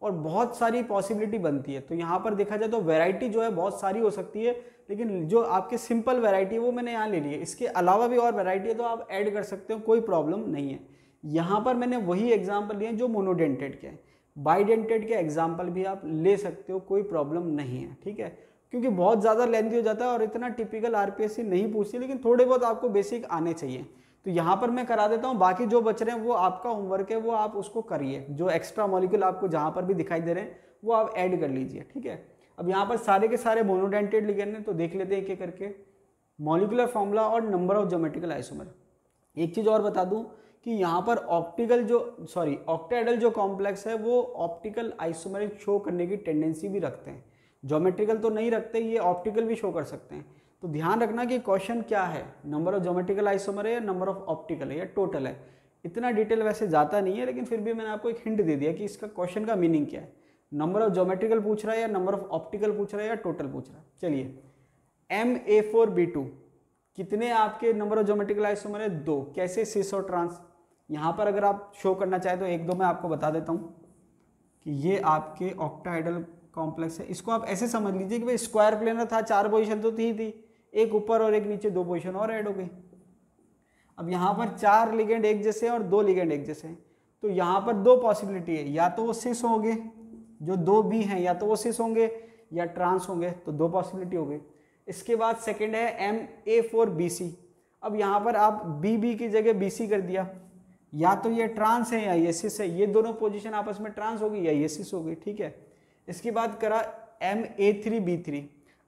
और बहुत सारी पॉसिबिलिटी बनती है। तो यहाँ पर देखा जाए तो वैरायटी जो है बहुत सारी हो सकती है, लेकिन जो आपके सिंपल वैरायटी है वो मैंने यहाँ ले ली है। इसके अलावा भी और वैरायटी है तो आप ऐड कर सकते हो, कोई प्रॉब्लम नहीं है। यहाँ पर मैंने वही एग्जाम्पल लिए जो मोनोडेंटेड के हैं, बाइडेंटेड के एग्जाम्पल भी आप ले सकते हो, कोई प्रॉब्लम नहीं है, ठीक है। क्योंकि बहुत ज़्यादा लेंथी हो जाता है और इतना टिपिकल RPSC नहीं पूछती, लेकिन थोड़े बहुत आपको बेसिक आने चाहिए। तो यहाँ पर मैं करा देता हूँ, बाकी जो बच रहे हैं वो आपका होमवर्क है, वो आप उसको करिए। जो एक्स्ट्रा मॉलिक्यूल आपको जहाँ पर भी दिखाई दे रहे हैं वो आप ऐड कर लीजिए, ठीक है। अब यहाँ पर सारे के सारे मोनोडेंटेड लिगेंड हैं, तो देख लेते हैं एक एक करके। मॉलिक्यूलर फॉर्मूला और नंबर ऑफ ज्योमेट्रिकल आइसोमर। एक चीज़ और बता दूँ कि यहाँ पर ऑक्टाहेड्रल जो कॉम्प्लेक्स है वो ऑप्टिकल आइसोमर शो करने की टेंडेंसी भी रखते हैं। ज्योमेट्रिकल तो नहीं रखते, ये ऑप्टिकल भी शो कर सकते हैं। तो ध्यान रखना कि क्वेश्चन क्या है, नंबर ऑफ ज्योमेट्रिकल आइसोमर है या नंबर ऑफ ऑप्टिकल है या टोटल है। इतना डिटेल वैसे जाता नहीं है, लेकिन फिर भी मैंने आपको एक हिंट दे दिया कि इसका क्वेश्चन का मीनिंग क्या है। नंबर ऑफ ज्योमेट्रिकल पूछ रहा है या नंबर ऑफ ऑप्टिकल पूछ रहा है या टोटल पूछ रहा है। चलिए MA4B2 कितने आपके नंबर ऑफ ज्योमेट्रिकल आइसोमर है, 2। कैसे, सिस और ट्रांस। यहाँ पर अगर आप शो करना चाहें तो 1-2 मैं आपको बता देता हूँ कि ये आपके ऑक्टाहेड्रल कॉम्प्लेक्स है। इसको आप ऐसे समझ लीजिए कि भाई स्क्वायर प्लेनर था, 4 पोजीशन तो थी, एक ऊपर और एक नीचे 2 पोजीशन और ऐड हो गई। अब यहाँ पर 4 लिगेंड एक जैसे हैं और 2 लिगेंड एक जैसे हैं, तो यहाँ पर 2 पॉसिबिलिटी है, या तो वो सिस होंगे, जो 2 B हैं, या तो वो सिस होंगे या ट्रांस होंगे, तो 2 पॉसिबिलिटी हो गई। इसके बाद सेकेंड है MA4BC। अब यहाँ पर आप BB की जगह BC कर दिया, या तो ये ट्रांस है या ये सिस है, ये दोनों पोजीशन आपस में ट्रांस होगी या ये सिस होगी, ठीक है। इसके बाद करा MA3B3।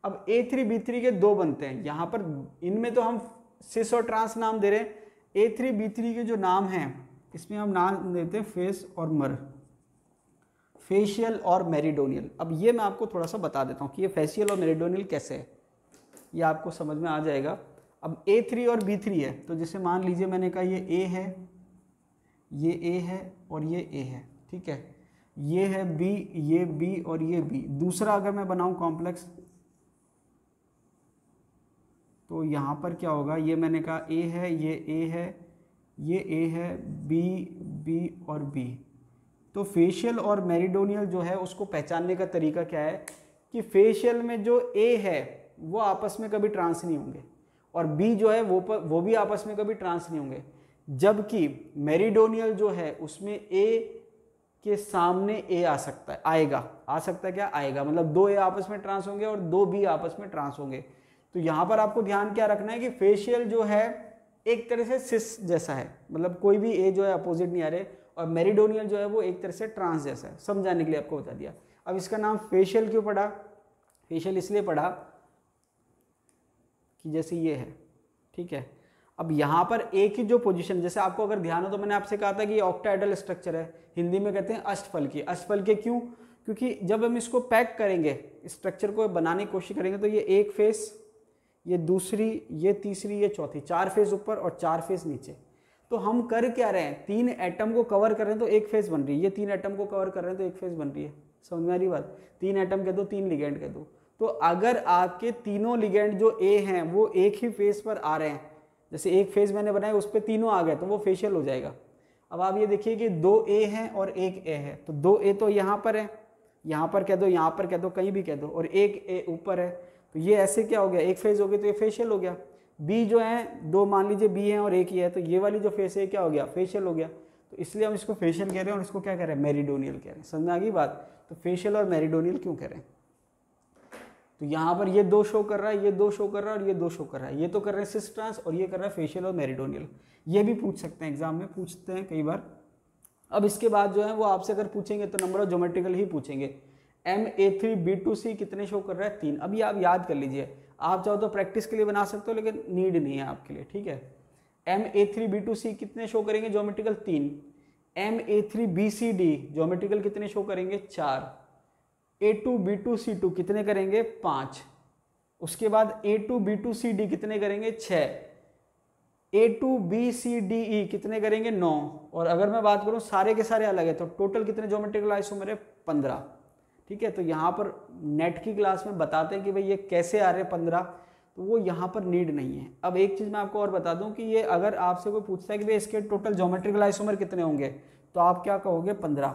अब A3B3 के 2 बनते हैं, यहाँ पर इनमें तो हम सिस और ट्रांस नाम दे रहे हैं। A3B3 के जो नाम हैं इसमें हम नाम देते हैं फेस और मर, फेशियल और मेरिडोनियल। अब ये मैं आपको थोड़ा सा बता देता हूँ कि ये फेशियल और मेरिडोनियल कैसे है, ये आपको समझ में आ जाएगा। अब A3 और B3 है, तो जैसे मान लीजिए मैंने कहा ये A है, ये A है और ये A है, ठीक है। ये है B, ये B और ये B। दूसरा अगर मैं बनाऊं कॉम्प्लेक्स तो यहाँ पर क्या होगा, ये मैंने कहा ए है, ये ए है, ये ए है, बी, बी और बी। तो फेशियल और मेरिडोनियल जो है उसको पहचानने का तरीका क्या है कि फेशियल में जो ए है वो आपस में कभी ट्रांस नहीं होंगे और बी जो है वो भी आपस में कभी ट्रांस नहीं होंगे, जबकि मेरिडोनियल जो है उसमें ए के सामने ए आ सकता है, आ सकता है क्या, आएगा, मतलब दो ए आपस में ट्रांस होंगे और दो बी आपस में ट्रांस होंगे। तो यहाँ पर आपको ध्यान क्या रखना है कि फेशियल जो है एक तरह से सिस जैसा है, मतलब कोई भी ए जो है अपोजिट नहीं आ रहे, और मेरिडोनियल जो है वो एक तरह से ट्रांस जैसा है। समझाने के लिए आपको बता दिया। अब इसका नाम फेशियल क्यों पड़ा, फेशियल इसलिए पड़ा कि जैसे ये है, ठीक है। अब यहाँ पर ए की जो पोजीशन, जैसे आपको अगर ध्यान हो तो मैंने आपसे कहा था कि ये ऑक्टाहेड्रल स्ट्रक्चर है, हिंदी में कहते हैं अष्टफलकीय। अष्टफलकीय क्यों, क्योंकि जब हम इसको पैक करेंगे, स्ट्रक्चर को बनाने की कोशिश करेंगे, तो ये एक फेस, ये दूसरी, ये तीसरी, ये चौथी, 4 फेस ऊपर और 4 फेस नीचे। तो हम कर क्या रहे हैं, 3 एटम को कवर कर रहे हैं तो एक फेस बन रही है, ये 3 एटम को कवर कर रहे हैं तो एक फेस बन रही है। समझ में आ रही बात, 3 एटम कह दो, 3 लिगेंड कह दो। तो अगर आपके तीनों लिगेंड जो ए हैं वो एक ही फेस पर आ रहे हैं, जैसे एक फेस मैंने बनाया उस पर तीनों आ गए तो वो फेशियल हो जाएगा। अब आप ये देखिए कि 2 ए हैं और एक ए है, तो 2 ए तो यहाँ पर है, यहाँ पर कह दो, यहाँ पर कह दो, कहीं भी कह दो, और एक ए ऊपर है, तो ये ऐसे क्या हो गया, एक फेज हो गया तो ये फेशियल हो गया। बी जो है, 2 मान लीजिए बी है और एक ही है, तो ये वाली जो फेस है क्या हो गया, फेशियल हो गया। तो इसलिए हम इसको फेशियल कह रहे हैं और इसको क्या कह रहे हैं, मेरिडोनियल कह रहे हैं। समझ में आ गई बात। तो फेशियल और मेरिडोनियल क्यों कह रहे हैं, तो यहाँ पर ये 2 शो कर रहा है, ये 2 शो कर रहा है और ये 2 शो कर रहा है, ये तो कर रहे हैं सिस ट्रांस और ये कर रहा है फेशियल और मेरिडोनियल। ये भी पूछ सकते हैं, एग्जाम में पूछते हैं कई बार। अब इसके बाद जो है वो आपसे अगर पूछेंगे तो नंबर ऑफ ज्योमेट्रिकल ही पूछेंगे। MA3B2C कितने शो कर रहा है, 3। अभी आप याद कर लीजिए, आप चाहो तो प्रैक्टिस के लिए बना सकते हो लेकिन नीड नहीं है आपके लिए, ठीक है। MA3B2C कितने शो करेंगे ज्योमेट्रिकल, 3। MA3BCD ज्योमेट्रिकल कितने शो करेंगे, 4। A2B2C2 कितने करेंगे, 5। उसके बाद A2B2CD कितने करेंगे, 6। A2BCDE कितने करेंगे, 9। और अगर मैं बात करूं सारे के सारे अलग है तो टोटल कितने ज्योमेट्रिकल आइसोमर है, 15। ठीक है, तो यहाँ पर नेट की क्लास में बताते हैं कि भाई ये कैसे आ रहे हैं 15, तो वो यहाँ पर नीड नहीं है। अब एक चीज़ मैं आपको और बता दूं कि ये अगर आपसे कोई पूछता है कि भाई इसके टोटल ज्योमेट्रिकल आइसोमर कितने होंगे, तो आप क्या कहोगे, 15।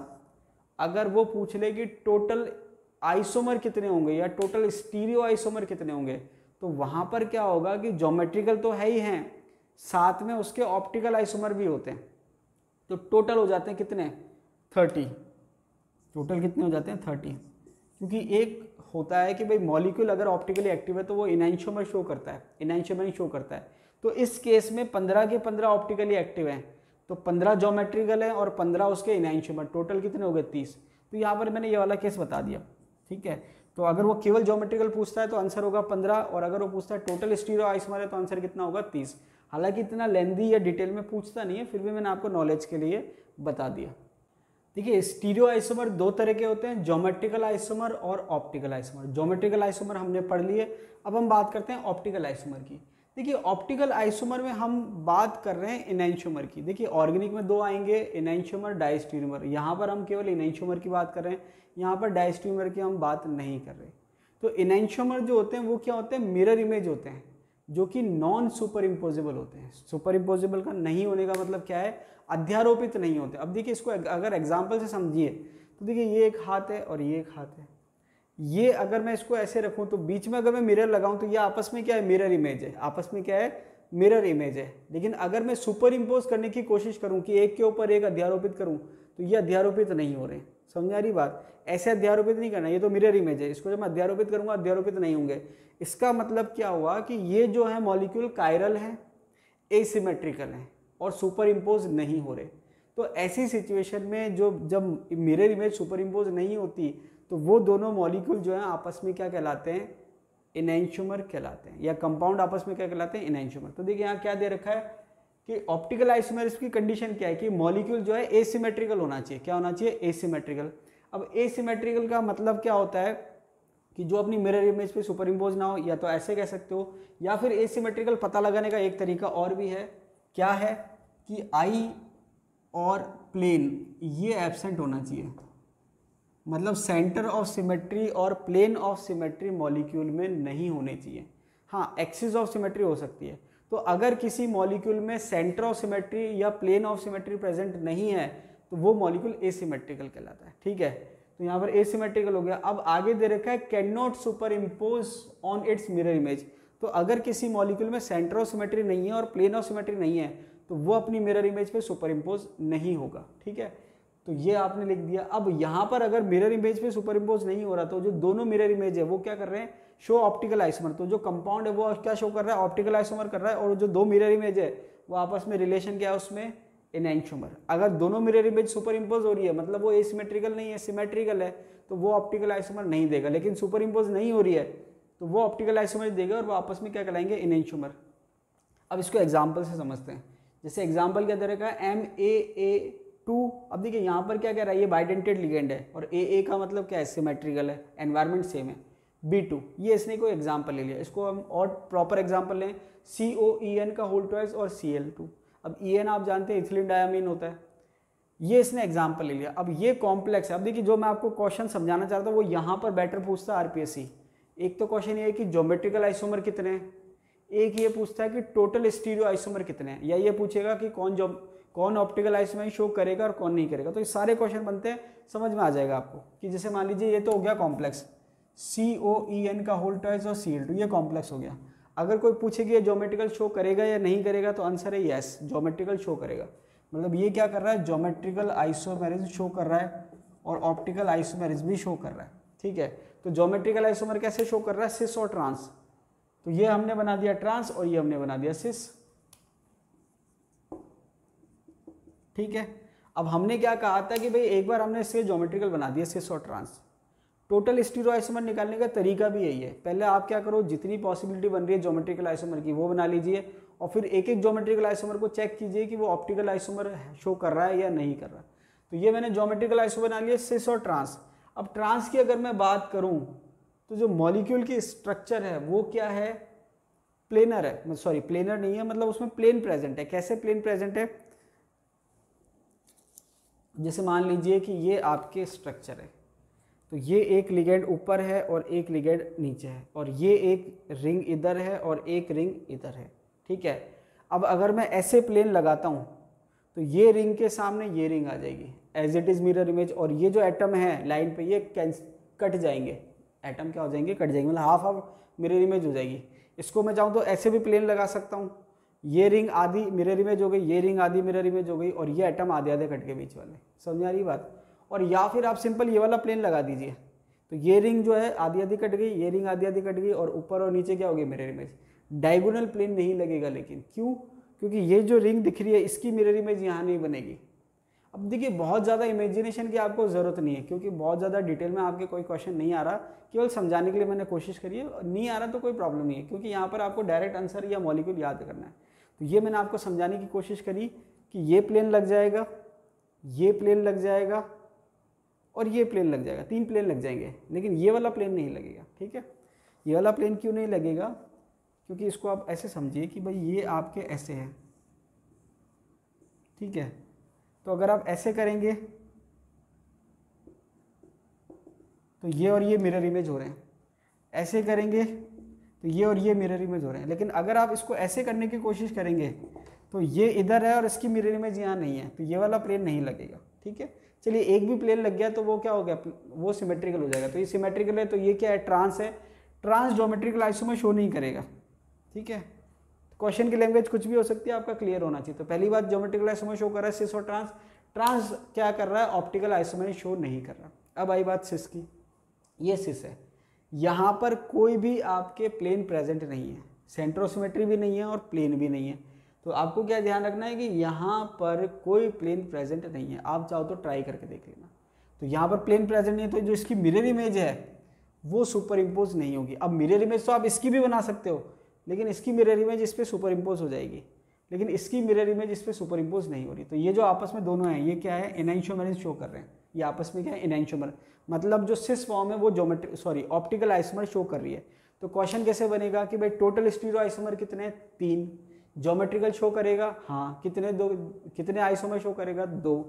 अगर वो पूछ ले कि टोटल आइसोमर कितने होंगे या टोटल स्टीरियो आइसोमर कितने होंगे, तो वहाँ पर क्या होगा कि ज्योमेट्रिकल तो है ही हैं, साथ में उसके ऑप्टिकल आइसोमर भी होते हैं, तो टोटल हो जाते हैं कितने, 30। टोटल कितने हो जाते हैं, 30। क्योंकि एक होता है कि भाई मॉलिक्यूल अगर ऑप्टिकली एक्टिव है तो वो इनैंशियोमर शो करता है, इनैंशियोमर शो करता है। तो इस केस में 15 के 15 ऑप्टिकली एक्टिव हैं, तो 15 ज्योमेट्रिकल है और 15 उसके इनैंशियोमर, टोटल कितने हो गए, 30। तो यहाँ पर मैंने ये वाला केस बता दिया, ठीक है। तो अगर वो केवल ज्योमेट्रिकल पूछता है तो आंसर होगा 15, और अगर वो पूछता है टोटल स्टीरियो आइसोमर है तो आंसर कितना होगा, 30। हालांकि इतना लेंदी या डिटेल में पूछता नहीं है, फिर भी मैंने आपको नॉलेज के लिए बता दिया। देखिए, स्टीरियो आइसोमर 2 तरह के होते हैं, ज्योमेट्रिकल आइसोमर और ऑप्टिकल आइसोमर। ज्योमेट्रिकल आइसोमर हमने पढ़ लिए, अब हम बात करते हैं ऑप्टिकल आइसोमर की। देखिए, ऑप्टिकल आइसोमर में हम बात कर रहे हैं इनैंशियोमर की। देखिए, ऑर्गेनिक में 2 आएंगे, इनैंशियोमर, डायस्टीरियोमर। यहाँ पर हम केवल इनैंशियोमर की बात कर रहे हैं, यहाँ पर डायस्टीरियोमर की हम बात नहीं कर रहे। तो इनैंशियोमर जो होते हैं वो क्या होते हैं, मिरर इमेज होते हैं, जो कि नॉन सुपर इम्पोजिबल होते हैं। सुपर इम्पोजिबल का नहीं होने का मतलब क्या है, अध्यारोपित नहीं होते। अब देखिए, इसको अगर एग्जाम्पल से समझिए तो देखिए, ये एक हाथ है और ये एक हाथ है, ये अगर मैं इसको ऐसे रखूं तो बीच में अगर मैं मिरर लगाऊं तो ये आपस में क्या है, मिरर इमेज है, आपस में क्या है, मिरर इमेज है। लेकिन अगर मैं सुपर इम्पोज करने की कोशिश करूं कि एक के ऊपर एक अध्यारोपित करूं तो ये अध्यारोपित नहीं हो रहे। समझ आ रही बात, ऐसे अध्यारोपित नहीं करना, ये तो मिरर इमेज है, इसको जब मैं अध्यारोपित करूंगा अध्यारोपित नहीं होंगे। इसका मतलब क्या हुआ कि ये जो है मॉलिक्यूल कायरल है, एसिमेट्रिकल है और सुपर इम्पोज नहीं हो रहे। तो ऐसी सिचुएशन में जब मिरर इमेज सुपर इम्पोज नहीं होती तो वो दोनों मॉलिक्यूल जो है आपस में क्या कहलाते हैं, इनैंशियोमर कहलाते हैं, या कंपाउंड आपस में क्या कहलाते हैं, इनैंशियोमर। तो देखिए, यहाँ क्या दे रखा है कि ऑप्टिकल आइसोमर्स की कंडीशन क्या है कि मॉलिक्यूल जो है एसिमेट्रिकल होना चाहिए। क्या होना चाहिए, एसिमेट्रिकल। अब एसिमेट्रिकल का मतलब क्या होता है कि जो अपनी मिरर इमेज पे सुपर इम्पोज ना हो, या तो ऐसे कह सकते हो, या फिर एसिमेट्रिकल पता लगाने का एक तरीका और भी है। क्या है कि आई और प्लेन ये एब्सेंट होना चाहिए, मतलब सेंटर ऑफ सिमेट्री और प्लेन ऑफ सिमेट्री मॉलिक्यूल में नहीं होने चाहिए। हाँ, एक्सिस ऑफ सिमेट्री हो सकती है। तो अगर किसी मॉलिक्यूल में सेंटर ऑफ सिमेट्री या प्लेन ऑफ सिमेट्री प्रेजेंट नहीं है तो वो मॉलिक्यूल एसिमेट्रिकल कहलाता है। ठीक है, तो यहाँ पर एसिमेट्रिकल हो गया। अब आगे दे रखा है can not super impose on it's mirror image. तो अगर किसी मॉलिक्यूल में सेंटर ऑफ सिमेट्री नहीं है और प्लेन ऑफ सिमेट्री नहीं है तो वो अपनी मिरर इमेज पे सुपर इम्पोज नहीं होगा। ठीक है, तो ये आपने लिख दिया। अब यहाँ पर अगर मिरर इमेज पे सुपर इम्पोज नहीं हो रहा तो जो दोनों मिरर इमेज है वो क्या कर रहे हैं, शो ऑप्टिकल आइसोमर। तो जो कंपाउंड है वो क्या शो कर रहा है, ऑप्टिकल आइसोमर कर रहा है। और जो दो मिरर इमेज है वो आपस में रिलेशन क्या है उसमें, एनेंटियोमर। अगर दोनों मिरर इमेज सुपर इम्पोज हो रही है मतलब वो एसिमेट्रिकल नहीं है, सिमेट्रिकल है, तो वो ऑप्टिकल आइसोमर नहीं देगा। लेकिन सुपर इम्पोज नहीं हो रही है तो वो ऑप्टिकल आइसोमर देगा और वो आपस में क्या कहलाएंगे, एनेंटियोमर। अब इसको एग्जाम्पल से समझते हैं। जैसे एग्जाम्पल क्या दे रखा है, MAA2। अब देखिए यहाँ पर क्या कह रहा है, ये बाइडेंटेड लिगेंड है और AA का मतलब क्या है, सिमेट्रिकल है, एनवायरमेंट सेम है। B2 ये इसने कोई एग्जाम्पल ले लिया। इसको हम और प्रॉपर एग्जाम्पल लें, COEN का होल ट्वाइस और Cl2। अब EN आप जानते हैं इथिलीन डायमीन होता है, ये इसने एग्जाम्पल ले लिया। अब ये कॉम्प्लेक्स है। अब देखिए जो मैं आपको क्वेश्चन समझाना चाहता हूँ वो यहाँ पर बेटर पूछता है RPSC। एक तो क्वेश्चन ये है कि ज्योमेट्रिकल आइसोमर कितने हैं, एक ये पूछता है कि टोटल स्टीरियो आइसोमर कितने हैं, या ये पूछेगा कि कौन ऑप्टिकल आइसोमर शो करेगा और कौन नहीं करेगा। तो ये सारे क्वेश्चन बनते हैं, समझ में आ जाएगा आपको कि जैसे मान लीजिए ये तो हो गया कॉम्प्लेक्स, COEN का होल ट्वाइस और Cl2 ये कॉम्प्लेक्स हो गया। अगर कोई पूछे कि ये ज्योमेट्रिकल शो करेगा या नहीं करेगा तो आंसर है यस, ज्योमेट्रिकल शो करेगा। मतलब ये क्या कर रहा है, ज्योमेट्रिकल आइसोमेरिज्म शो कर रहा है और ऑप्टिकल आइसोमेरिज्म भी शो कर रहा है। ठीक है, तो ज्योमेट्रिकल आइसोमर कैसे शो कर रहा है, सिस और ट्रांस। तो ये हमने बना दिया ट्रांस और ये हमने बना दिया सिस। ठीक है, अब हमने क्या कहा था कि भाई एक बार हमने इससे ज्योमेट्रिकल बना दिया सिस और ट्रांस। टोटल स्टीरियो आइसोमर निकालने का तरीका भी यही है। पहले आप क्या करो, जितनी पॉसिबिलिटी बन रही है ज्योमेट्रिकल आइसोमर की वो बना लीजिए और फिर एक एक ज्योमेट्रिकल आइसोमर को चेक कीजिए कि वो ऑप्टिकल आइसोमर शो कर रहा है या नहीं कर रहा। तो ये मैंने ज्योमेट्रिकल आइसोमर बना लिया सिस और ट्रांस। अब ट्रांस की अगर मैं बात करूं तो जो मॉलिक्यूल की स्ट्रक्चर है वो क्या है, प्लेनर है, सॉरी प्लेनर नहीं है, मतलब उसमें प्लेन प्रेजेंट है। कैसे प्लेन प्रेजेंट है, जैसे मान लीजिए कि ये आपके स्ट्रक्चर है, तो ये एक लिगेंड ऊपर है और एक लिगेंड नीचे है और ये एक रिंग इधर है और एक रिंग इधर है। ठीक है, अब अगर मैं ऐसे प्लेन लगाता हूँ तो ये रिंग के सामने ये रिंग आ जाएगी as it is mirror image, और ये जो एटम है लाइन पे ये कट जाएंगे, एटम क्या हो जाएंगे, कट जाएंगे, मतलब हाफ हाफ मिरर इमेज हो जाएगी। इसको मैं चाहूँ तो ऐसे भी प्लेन लगा सकता हूँ, ये रिंग आधी मिरर इमेज हो गई, ये रिंग आधी मिरर इमेज हो गई और ये एटम आधे आधे कट के बीच वाले। समझ आ रही बात। और या फिर आप सिंपल ये वाला प्लेन लगा दीजिए, तो ये रिंग जो है आधी आधी कट गई, ये रिंग आधी आधी कट गई और ऊपर और नीचे क्या हो गई, मिरर इमेज। डायगोनल प्लेन नहीं लगेगा, लेकिन क्यों, क्योंकि ये जो रिंग दिख रही है इसकी मिरर इमेज यहाँ नहीं बनेगी। अब देखिए बहुत ज़्यादा इमेजिनेशन की आपको ज़रूरत नहीं है, क्योंकि बहुत ज़्यादा डिटेल में आपके कोई क्वेश्चन नहीं आ रहा, केवल समझाने के लिए मैंने कोशिश करी है। नहीं आ रहा तो कोई प्रॉब्लम नहीं है, क्योंकि यहाँ पर आपको डायरेक्ट आंसर या मॉलिक्यूल याद करना है। तो ये मैंने आपको समझाने की कोशिश करी कि ये प्लेन लग जाएगा, ये प्लेन लग जाएगा और ये प्लेन लग जाएगा, 3 प्लेन लग जाएंगे, लेकिन ये वाला प्लेन नहीं लगेगा। ठीक है, ये वाला प्लेन क्यों नहीं लगेगा, क्योंकि इसको आप ऐसे समझिए कि भाई ये आपके ऐसे है। ठीक है, तो अगर आप ऐसे करेंगे तो ये और ये मिरर इमेज हो रहे हैं, ऐसे करेंगे तो ये और ये मिरर इमेज हो रहे हैं। लेकिन अगर आप इसको ऐसे करने की कोशिश करेंगे तो ये इधर है और इसकी मिरर इमेज यहाँ नहीं है, तो ये वाला प्लेन नहीं लगेगा। ठीक है, चलिए एक भी प्लेन लग गया तो वो क्या हो गया, वो सिमेट्रिकल हो जाएगा। तो ये सिमेट्रिकल है, तो ये क्या है, ट्रांस है। ट्रांस ज्योमेट्रिकल आइसोमर शो नहीं करेगा। ठीक है, क्वेश्चन की लैंग्वेज कुछ भी हो सकती है, आपका क्लियर होना चाहिए। तो पहली बात ज्योमेट्रिकल आइसोमर शो कर रहा है सिस और ट्रांस, ट्रांस क्या कर रहा है, ऑप्टिकल आइसोमर शो नहीं कर रहा। अब आई बात सिस की, ये सिस है, यहाँ पर कोई भी आपके प्लेन प्रेजेंट नहीं है, सेंटर ऑफ सिमेट्री भी नहीं है और प्लेन भी नहीं है। तो आपको क्या ध्यान रखना है कि यहाँ पर कोई प्लेन प्रेजेंट नहीं है। आप चाहो तो ट्राई करके देख लेना। तो यहाँ पर प्लेन प्रेजेंट नहीं है, तो जो इसकी मिरर इमेज है वो सुपर इम्पोज नहीं होगी। अब मिरर इमेज तो आप इसकी भी बना सकते हो, लेकिन इसकी मिरर इमेज इस पर सुपर इम्पोज हो जाएगी, लेकिन इसकी मिरर इमेज इस पर सुपर इम्पोज नहीं हो रही। तो ये जो आपस में दोनों हैं, ये क्या है, एनाइंशियोमर शो कर रहे हैं। ये आपस में क्या है, एनाइंशियोमर, मतलब जो सिस फॉर्म है वो ऑप्टिकल आइसोमर शो कर रही है। तो क्वेश्चन कैसे बनेगा कि भाई टोटल स्टीरियो आइसोमर कितने हैं, 3। ज्योमेट्रिकल शो करेगा, हाँ, कितने आइसोमर शो करेगा, 2।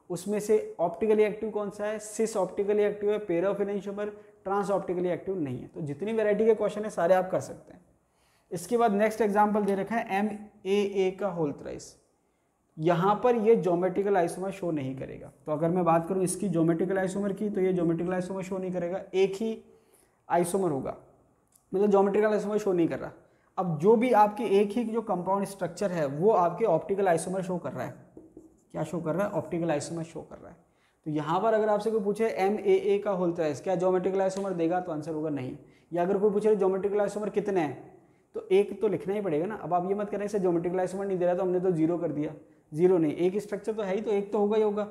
उसमें से ऑप्टिकली एक्टिव कौन सा है, सिस ऑप्टिकली एक्टिव है, pair of enantiomer, trans optically active नहीं है। तो जितनी वैरायटी के क्वेश्चन है सारे आप कर सकते हैं। इसके बाद नेक्स्ट एग्जाम्पल दे रखा है MAA का होल थ्राइस। यहाँ पर ये ज्योमेट्रिकल आइसोमर शो नहीं करेगा। तो अगर मैं बात करूँ इसकी ज्योमेट्रिकल आइसोमर की, तो ये ज्योमेट्रिकल आइसोमर शो नहीं करेगा, एक ही आइसोमर होगा, मतलब ज्योमेट्रिकल आइसोमर शो नहीं कर रहा। अब जो भी आपके एक ही जो कंपाउंड स्ट्रक्चर है वो आपके ऑप्टिकल आइसोमर शो कर रहा है। क्या शो कर रहा है? ऑप्टिकल आइसोमर शो कर रहा है। तो यहाँ पर अगर आपसे कोई पूछे MAA का होल थ्राइस क्या ज्योमेट्रिकल आइसोमर देगा, तो आंसर होगा नहीं। या अगर कोई पूछे ज्योमेट्रिकल आइसोमर कितने हैं, तो एक तो लिखना ही पड़ेगा ना। अब आप ये मत करें इसे ज्योमेट्रिकल आइसोमर नहीं दे रहा तो हमने तो 0 कर दिया, 0 नहीं, एक स्ट्रक्चर तो है ही, तो एक तो होगा ही होगा।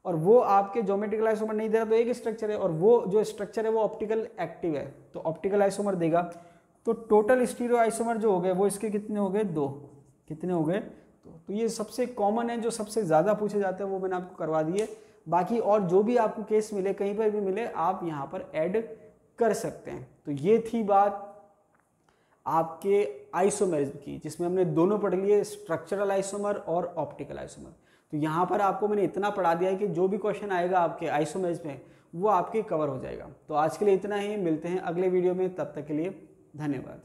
और वो आपके ज्योमेट्रिकल आइसोमर नहीं दे रहा तो एक स्ट्रक्चर है, और वो जो स्ट्रक्चर है वो ऑप्टिकल एक्टिव है, तो ऑप्टिकल आइसोमर देगा। तो टोटल स्टीरियो आइसोमर जो हो गए वो इसके कितने हो गए? 2। कितने हो गए? तो ये सबसे कॉमन है, जो सबसे ज़्यादा पूछे जाते हैं वो मैंने आपको करवा दिए। बाकी और जो भी आपको केस मिले, कहीं पर भी मिले, आप यहाँ पर ऐड कर सकते हैं। तो ये थी बात आपके आइसोमेरिज्म की, जिसमें हमने दोनों पढ़ लिए, स्ट्रक्चरल आइसोमर और ऑप्टिकल आइसोमर। तो यहाँ पर आपको मैंने इतना पढ़ा दिया है कि जो भी क्वेश्चन आएगा आपके आइसोमेरिज्म में वो आपके कवर हो जाएगा। तो आज के लिए इतना ही, मिलते हैं अगले वीडियो में, तब तक के लिए धन्यवाद।